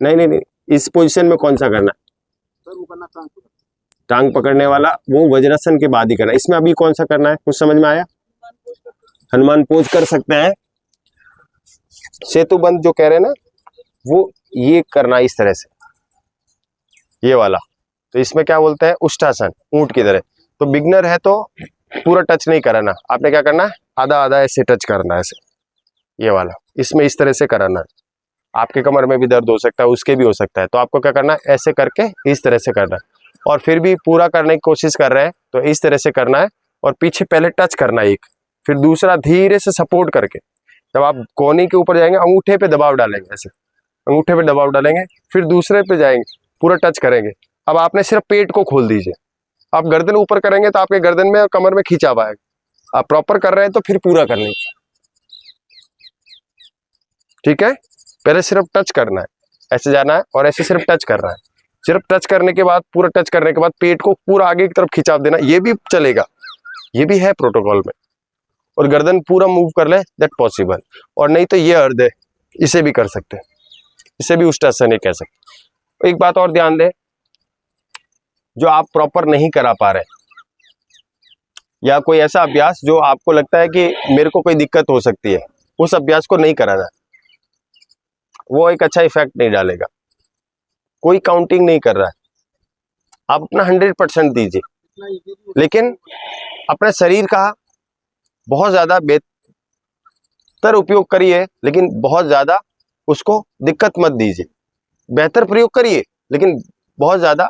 नहीं नहीं नहीं, इस पोजीशन में कौन सा करना है, टांग पकड़ने वाला वो वज्रासन के बाद ही करना है। इसमें अभी कौन सा करना है, कुछ समझ में आया, हनुमान पोज कर सकते हैं। सेतुबंध जो कह रहे हैं ना, वो ये करना इस तरह से, ये वाला। तो इसमें क्या बोलते हैं, उष्टासन, ऊंट की तरह। तो बिगनर है तो पूरा टच नहीं कराना, आपने क्या करना है, आधा आधा ऐसे टच करना है, ऐसे ये वाला। इसमें इस तरह से कराना है, आपके कमर में भी दर्द हो सकता है, उसके भी हो सकता है। तो आपको क्या करना है, ऐसे करके इस तरह से करना है। और फिर भी पूरा करने की कोशिश कर रहे हैं तो इस तरह से करना है और पीछे पहले टच करना है एक, फिर दूसरा धीरे से सपोर्ट करके। जब आप कोनी के ऊपर जाएंगे, अंगूठे पे दबाव डालेंगे, ऐसे अंगूठे पे दबाव डालेंगे, फिर दूसरे पे जाएंगे, पूरा टच करेंगे। अब आपने सिर्फ पेट को खोल दीजिए, आप गर्दन ऊपर करेंगे तो आपके गर्दन में और कमर में खींचाव आएगा। आप प्रॉपर कर रहे हैं तो फिर पूरा कर लेंगे, ठीक है। पहले सिर्फ टच करना है, ऐसे जाना है और ऐसे सिर्फ टच करना है। सिर्फ टच करने के बाद, पूरा टच करने के बाद पेट को पूरा आगे की तरफ खिंचाव देना, ये भी चलेगा, ये भी है प्रोटोकॉल में। और गर्दन पूरा मूव कर ले, दैट पॉसिबल। और नहीं तो ये अर्ध है, इसे भी कर सकते हैं, इसे भी उष्टासन कह सकते। एक बात और ध्यान दें, जो आप प्रॉपर नहीं करा पा रहे या कोई ऐसा अभ्यास जो आपको लगता है कि मेरे को कोई दिक्कत हो सकती है, उस अभ्यास को नहीं कराना, वो एक अच्छा इफेक्ट नहीं डालेगा। कोई काउंटिंग नहीं कर रहा है, आप अपना 100% दीजिए। लेकिन अपने शरीर का बहुत ज्यादा बेहतर उपयोग करिए, लेकिन बहुत ज्यादा उसको दिक्कत मत दीजिए। बेहतर प्रयोग करिए लेकिन बहुत ज्यादा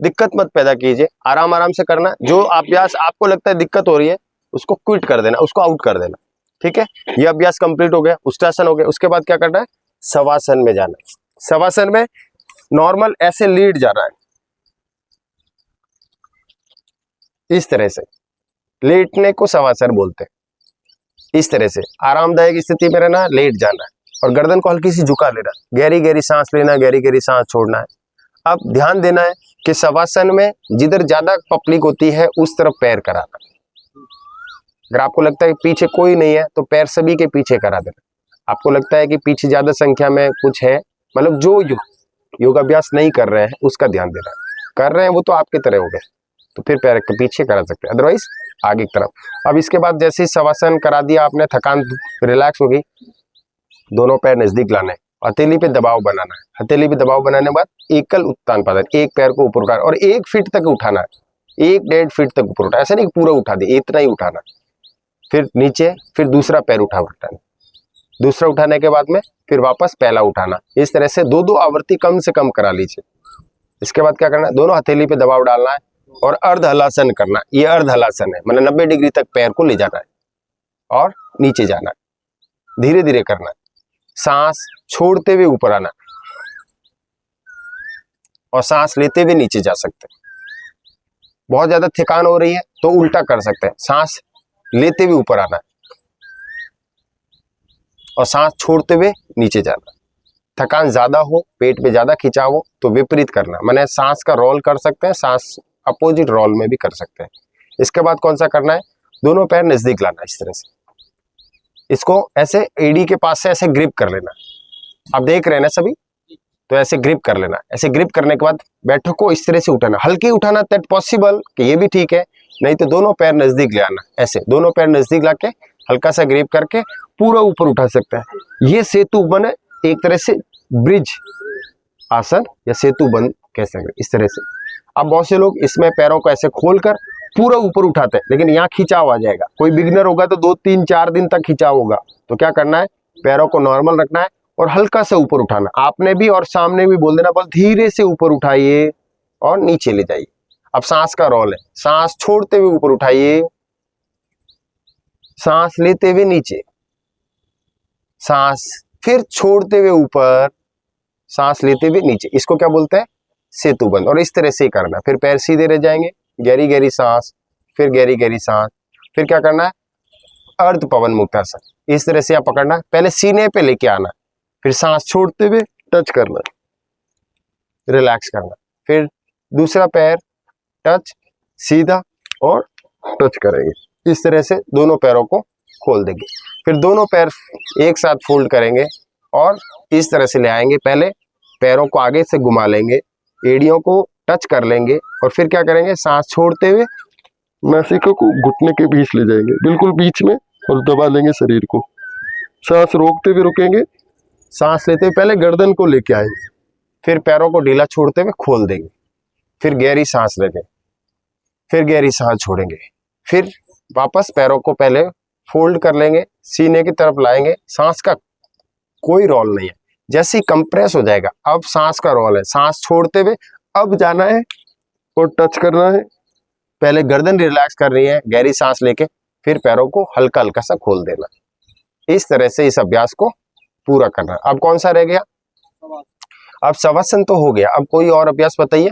दिक्कत मत पैदा कीजिए। आराम आराम से करना। जो अभ्यास आपको लगता है दिक्कत हो रही है उसको क्विट कर देना, उसको आउट कर देना। ठीक है, ये अभ्यास कंप्लीट हो गया, उष्टासन हो गया। उसके बाद क्या करना है, शवासन में जाना है। शवासन में नॉर्मल ऐसे लेट जाना है, इस तरह से लेटने को शवासन बोलते हैं। इस तरह से आरामदायक स्थिति में रहना, लेट जाना है और गर्दन को हल्की सी झुका लेना, गहरी गहरी सांस लेना, गहरी गहरी सांस छोड़ना है। अब ध्यान देना है कि शवासन में जिधर ज्यादा पब्लिक होती है उस तरफ पैर कराना। अगर आपको लगता है कि पीछे कोई नहीं है तो पैर सभी के पीछे करा देना। आपको लगता है कि पीछे ज्यादा संख्या में कुछ है, मतलब जो योगाभ्यास नहीं कर रहे हैं उसका ध्यान देना। कर रहे हैं वो तो आपके तरह हो गए, तो फिर पैर के पीछे करा सकते हैं, अदरवाइज आगे की तरफ। अब इसके बाद जैसे ही शवासन करा दिया आपने, थकान रिलैक्स हो गई, दोनों पैर नजदीक लाना है, हथेली पे दबाव बनाना है। हथेली पे दबाव बनाने के बाद एकल उत्तान पादन, एक पैर को ऊपर उठाना और 1 फीट तक उठाना है, 1-1.5 फीट तक ऊपर उठाना। ऐसा नहीं पूरा उठा दे, इतना ही उठाना। फिर नीचे, फिर दूसरा पैर उठाना, दूसरा उठाने के बाद में फिर वापस पहला उठाना। इस तरह से 2-2 आवृत्ति कम से कम करा लीजिए। इसके बाद क्या करना है, दोनों हथेली पे दबाव डालना है और अर्ध हलासन करना। ये अर्ध हलासन है, मतलब 90 डिग्री तक पैर को ले जाना है और नीचे जाना है, धीरे धीरे करना है। सांस छोड़ते हुए ऊपर आना और सांस लेते हुए नीचे जा सकते हैं। बहुत ज्यादा थकान हो रही है तो उल्टा कर सकते हैं, सांस लेते हुए ऊपर आना और सांस छोड़ते हुए नीचे जाना। थकान ज्यादा हो, पेट में ज्यादा खिंचाव हो तो विपरीत करना, माने सांस का रोल कर सकते हैं, सांस अपोजिट रोल में भी कर सकते हैं। इसके बाद कौन सा करना है, दोनों पैर नजदीक लाना, इस तरह से इसको ऐसे एडी के पास से ऐसे ग्रिप कर लेना। आप देख रहे हैं ना सभी, तो ऐसे ग्रिप कर लेना। ऐसे ग्रिप करने के बाद बैठक को इस तरह से उठाना, हल्की उठाना दैट पॉसिबल कि ये भी ठीक है, नहीं तो दोनों पैर नजदीक ले आना। ऐसे दोनों पैर नजदीक लाके हल्का सा ग्रिप करके पूरा ऊपर उठा सकते हैं। ये सेतु बन, एक तरह से ब्रिज आसन या सेतु बन कह सकते हैं, इस तरह से। अब बहुत से लोग इसमें पैरों को ऐसे खोलकर पूरा ऊपर उठाते हैं, लेकिन यहाँ खिंचाव आ जाएगा। कोई बिगिनर होगा तो 2-3-4 दिन तक खिंचाव होगा। तो क्या करना है, पैरों को नॉर्मल रखना है और हल्का सा ऊपर उठाना। आपने भी और सामने भी बोल देना, बस धीरे से ऊपर उठाइए और नीचे ले जाइए। अब सांस का रोल है, सांस छोड़ते हुए ऊपर उठाइए, सांस लेते हुए नीचे, सांस फिर छोड़ते हुए ऊपर, सांस लेते हुए नीचे। इसको क्या बोलते हैं, सेतु बंद। और इस तरह से ही करना। फिर पैर सीधे रह जाएंगे, गहरी गहरी सांस, फिर गहरी गहरी सांस। फिर क्या करना है, अर्ध पवन मुक्तासन, इस तरह से आप पकड़ना। पहले सीने पे लेके आना, फिर सांस छोड़ते हुए टच करना, रिलैक्स करना। फिर दूसरा पैर टच, सीधा और टच करेंगे। इस तरह से दोनों पैरों को खोल देंगे। फिर दोनों पैर एक साथ फोल्ड करेंगे और इस तरह से ले आएंगे। पहले पैरों को आगे से घुमा लेंगे, एड़ियों को टच कर लेंगे और फिर क्या करेंगे, सांस छोड़ते हुए नासिका को घुटने के बीच ले जाएंगे, बिल्कुल बीच में, और दबा लेंगे शरीर को। सांस रोकते हुए रुकेंगे, सांस लेते हुए पहले गर्दन को लेके आएंगे, फिर पैरों को ढीला छोड़ते हुए खोल देंगे, फिर गहरी सांस लेंगे, फिर गहरी सांस छोड़ेंगे, फिर वापस पैरों को पहले फोल्ड कर लेंगे, सीने की तरफ लाएंगे। सांस का कोई रोल नहीं है, जैसे ही कंप्रेस हो जाएगा अब सांस का रोल है। सांस छोड़ते हुए अब जाना है और टच करना है। पहले गर्दन रिलैक्स कर रही है, गहरी सांस लेके, फिर पैरों को हल्का हल्का सा खोल देना। इस तरह से इस अभ्यास को पूरा करना। अब कौन सा रह गया, अब शवासन तो हो गया, अब कोई और अभ्यास बताइए।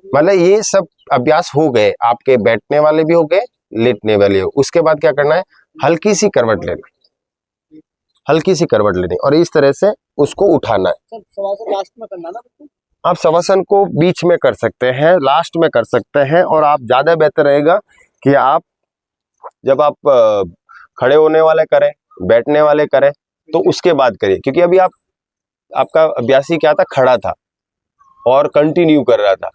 मतलब ये सब अभ्यास हो गए, आपके बैठने वाले भी हो गए, लेटने वाले हो। उसके बाद क्या करना है, हल्की सी करवट लेना, हल्की सी करवट लेनी और इस तरह से उसको उठाना है। लास्ट में करना ना, आप शवासन को बीच में कर सकते हैं, लास्ट में कर सकते हैं, और आप ज्यादा बेहतर रहेगा कि आप जब आप खड़े होने वाले करें, बैठने वाले करें, तो उसके बाद करिए। क्योंकि अभी आपका अभ्यासी क्या था, खड़ा था और कंटिन्यू कर रहा था,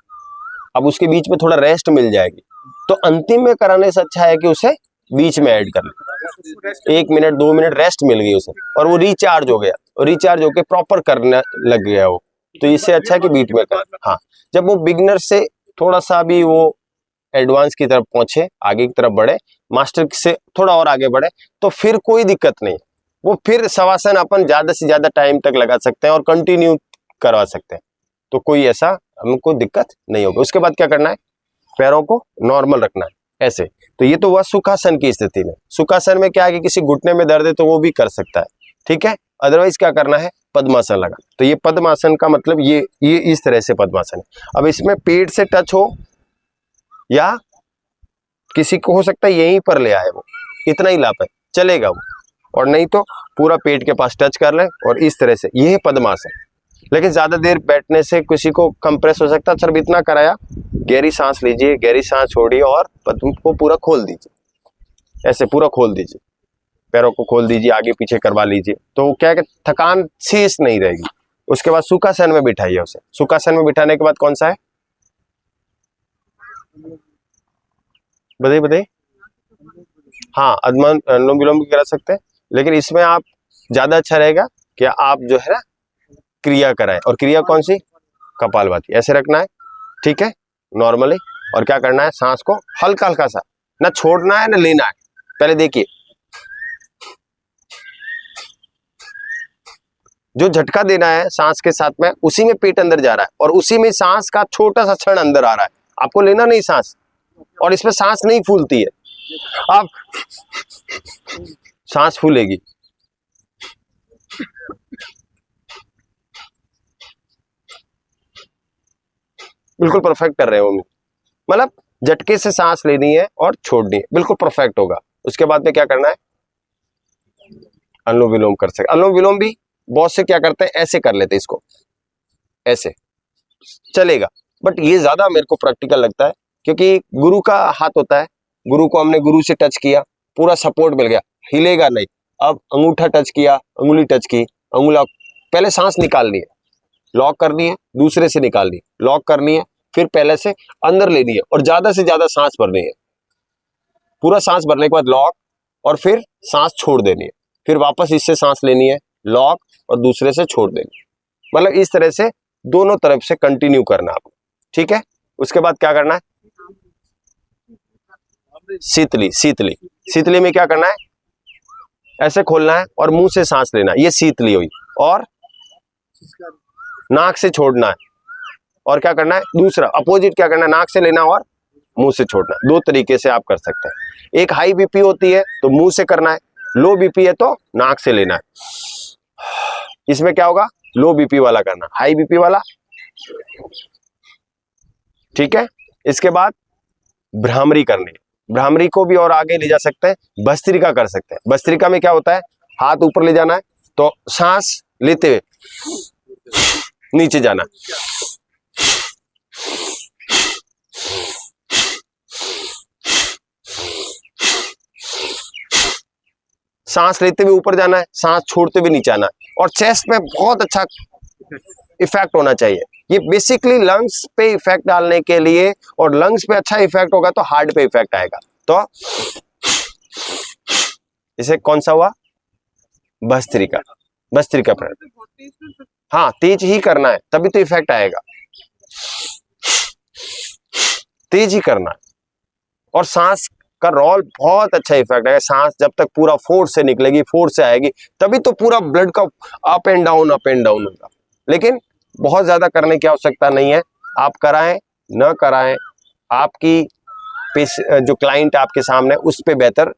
अब उसके बीच में थोड़ा रेस्ट मिल जाएगी। तो अंतिम में कराने से अच्छा है कि उसे बीच में ऐड कर ले, 1 मिनट 2 मिनट रेस्ट मिल गई उसे और वो रिचार्ज हो गया, और रिचार्ज होके प्रॉपर करने लग गया वो। तो इससे अच्छा है कि बीच में कर। हाँ, जब वो बिगनर से थोड़ा सा भी वो एडवांस की तरफ पहुंचे, आगे की तरफ बढ़े, मास्टर से थोड़ा और आगे बढ़े, तो फिर कोई दिक्कत नहीं। वो फिर शवासन अपन ज्यादा से ज्यादा टाइम तक लगा सकते हैं और कंटिन्यू करवा सकते हैं, तो कोई ऐसा हमको दिक्कत नहीं होगी। उसके बाद क्या करना है, पैरों को नॉर्मल रखना है ऐसे। तो ये तो हुआ सुखासन की स्थिति में। सुखासन में क्या है कि किसी घुटने में दर्द है तो वो भी कर सकता है, ठीक है। अदरवाइज क्या करना है, पद्मासन लगा। तो ये पद्मासन का मतलब ये इस तरह से पद्मासन है। अब इसमें पेट से टच हो या किसी को हो सकता है यहीं पर ले आए, वो इतना ही लाभ है, चलेगा वो, और नहीं तो पूरा पेट के पास टच कर ले और इस तरह से, ये है पद्मासन। लेकिन ज्यादा देर बैठने से किसी को कंप्रेस हो सकता है। सिर्फ इतना कराया, गहरी सांस लीजिए, गहरी सांस छोड़िए और पद्म को पूरा खोल दीजिए, ऐसे पूरा खोल दीजिए, पैरों को खोल दीजिए, आगे पीछे करवा लीजिए, तो क्या है कि थकान शेष नहीं रहेगी। उसके बाद सुखासन में बिठाइए उसे। सुखासन में बिठाने के बाद कौन सा है, बताइए बताइए। हाँ, अनुलोम विलोम भी करा सकते हैं, लेकिन इसमें आप ज्यादा अच्छा रहेगा कि आप जो है ना क्रिया कराएं। और क्रिया कौन सी, कपालभाति, ऐसे रखना है, ठीक है, नॉर्मली। और क्या करना है, सांस को हल्का हल्का सा, ना छोड़ना है ना लेना है। पहले देखिए, जो झटका देना है सांस के साथ में, उसी में पेट अंदर जा रहा है और उसी में सांस का छोटा सा क्षण अंदर आ रहा है। आपको लेना नहीं सांस, और इसमें सांस नहीं फूलती है, आप सांस फूलेगी। बिल्कुल परफेक्ट कर रहे हो, मतलब झटके से सांस लेनी है और छोड़नी है, बिल्कुल परफेक्ट होगा। उसके बाद में क्या करना है, अनुलोम विलोम कर सकते। अनुलोम विलोम भी बहुत से क्या करते हैं, ऐसे कर लेते हैं, इसको ऐसे चलेगा, बट ये ज्यादा मेरे को प्रैक्टिकल लगता है, क्योंकि गुरु का हाथ होता है, गुरु को हमने गुरु से टच किया, पूरा सपोर्ट मिल गया, हिलेगा नहीं। अब अंगूठा टच किया, अंगुली टच की, अंगुला, पहले सांस निकालनी है, लॉक करनी है, दूसरे से निकालनी है, लॉक करनी है, फिर पहले से अंदर लेनी है और ज्यादा से ज्यादा सांस भरनी है। पूरा सांस भरने के बाद लॉक, और फिर सांस छोड़ देनी है, फिर वापस इससे सांस लेनी है, लॉक, और दूसरे से छोड़ देनी है। मतलब इस तरह से दोनों तरफ से कंटिन्यू करना आपको, ठीक है। उसके बाद क्या करना है, शीतली। शीतली, शीतली में क्या करना है, ऐसे खोलना है और मुंह से सांस लेना, ये शीतली हुई, और नाक से छोड़ना है। और क्या करना है, दूसरा अपोजिट क्या करना है, नाक से लेना और मुंह से छोड़ना। दो तरीके से आप कर सकते हैं। एक हाई बीपी होती है तो मुंह से करना है, लो बीपी है तो नाक से लेना है। इसमें क्या होगा, लो बीपी वाला करना, हाई बीपी वाला, ठीक है। इसके बाद भ्रामरी करनी है, भ्रामरी को भी और आगे ले जा सकते हैं, भस्त्रिका कर सकते हैं। भस्त्रिका में क्या होता है, हाथ ऊपर ले जाना है, तो सांस लेते हुए नीचे जाना, सांस लेते हुए ऊपर जाना है, सांस छोड़ते हुए नीचे आना है, और चेस्ट में बहुत अच्छा इफेक्ट होना चाहिए। ये बेसिकली लंग्स पे इफेक्ट डालने के लिए, और लंग्स पे अच्छा इफेक्ट होगा तो हार्ट पे इफेक्ट आएगा। तो इसे कौन सा हुआ, भस्त्रिका, भस्त्रिका प्राणायाम। हाँ, तेज ही करना है, तभी तो इफेक्ट आएगा, तेज ही करना है। और सांस का रोल बहुत अच्छा इफेक्ट आएगा। सांस जब तक पूरा फोर्स से निकलेगी, फोर्स से आएगी, तभी तो पूरा ब्लड का अप एंड डाउन होगा। लेकिन बहुत ज्यादा करने की आवश्यकता नहीं है, आप कराएं न कराएं, आपकी जो क्लाइंट आपके सामने, उस पर बेहतर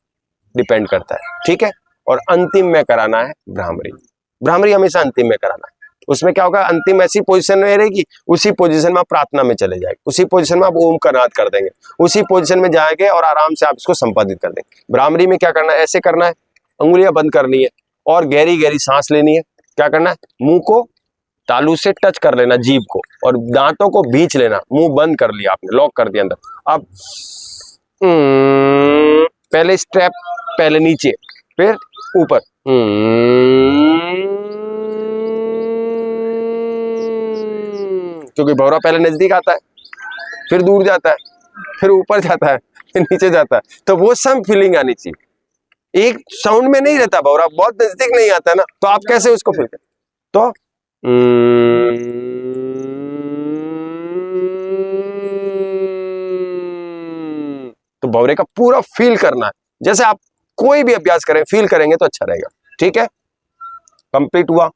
डिपेंड करता है, ठीक है। और अंतिम में कराना है भ्रामरी। भ्रामरी हमेशा अंतिम में कराना है। उसमें क्या होगा, अंतिम ऐसी पोजीशन में रहेगी, उसी पोजीशन में आप प्रार्थना में चले जाएंगे, उसी पोजीशन में आप ओम का नाद कर देंगे, उसी पोजीशन में जाएंगे और आराम से आप इसको संपादित कर देंगे। भ्रामरी में क्या करना है, ऐसे करना है, अंगुलियां बंद करनी है और गहरी गहरी सांस लेनी है। क्या करना है, मुंह को तालू से टच कर लेना, जीभ को, और दांतों को भींच लेना। मुंह बंद कर लिया आपने, लॉक कर दिया अंदर। अब पहले स्टेप, पहले नीचे, फिर ऊपर, क्योंकि भौरा पहले नजदीक आता है, फिर दूर जाता है, फिर ऊपर जाता है, फिर नीचे जाता है, तो वो सब फीलिंग आनी चाहिए। एक साउंड में नहीं रहता भौरा, बहुत नजदीक नहीं आता ना, तो आप कैसे उसको फील करें। तो भंवरे का पूरा फील करना है। जैसे आप कोई भी अभ्यास करें फील करेंगे तो अच्छा रहेगा। ठीक है, कंप्लीट हुआ,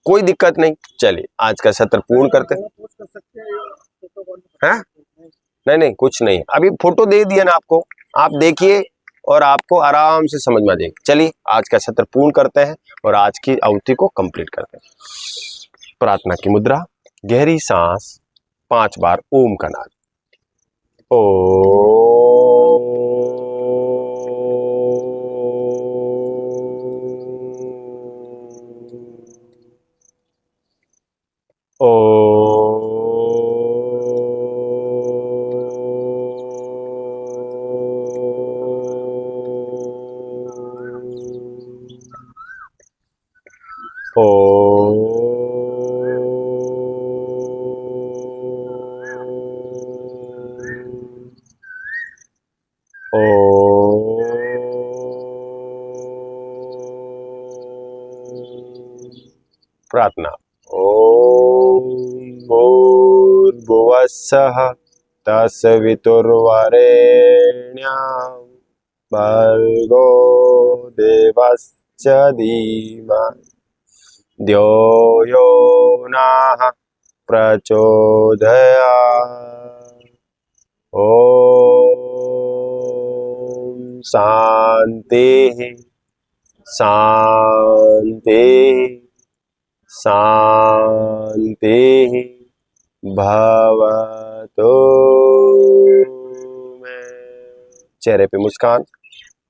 कोई दिक्कत नहीं। चलिए आज का सत्र पूर्ण करते हैं। नहीं कुछ नहीं, अभी फोटो दे दिया ना आपको, आप देखिए और आपको आराम से समझ में आ जाएगी। चलिए आज का सत्र पूर्ण करते हैं और आज की आहुति को कंप्लीट करते हैं। प्रार्थना की मुद्रा, गहरी सांस 5 बार ओम का नाद। ओ प्रार्थना। ओम भूर्भुवस्सः तत्सवितुर्वरेण्यं भर्गो देवस्य धीमहि धियो यो नः प्रचोदयात्। ओम शांति शांति शांति भवतु में। चेहरे पे मुस्कान,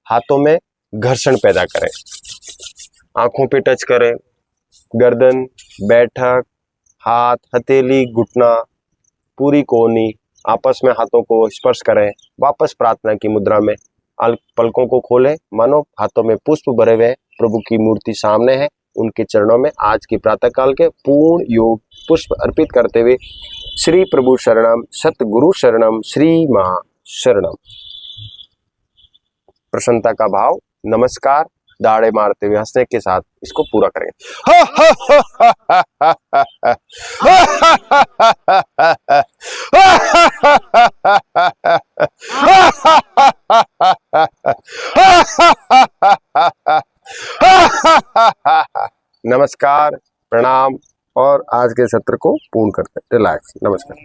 हाथों में घर्षण पैदा करें, आंखों पे टच करें, गर्दन, बैठक, हाथ, हथेली, घुटना, पूरी कोहनी, आपस में हाथों को स्पर्श करें। वापस प्रार्थना की मुद्रा में पलकों को खोलें, मानो हाथों में पुष्प भरे हुए प्रभु की मूर्ति सामने है। उनके चरणों में आज की प्रातः काल के पूर्ण योग पुष्प अर्पित करते हुए श्री प्रभु शरणम, सतगुरु शरणम, श्री मां शरणम। प्रसन्नता का भाव, नमस्कार, दाढ़े मारते हुए हंसने के साथ इसको पूरा करेंगे। नमस्कार, प्रणाम और आज के सत्र को पूर्ण करते हैं। रिलैक्स, नमस्कार।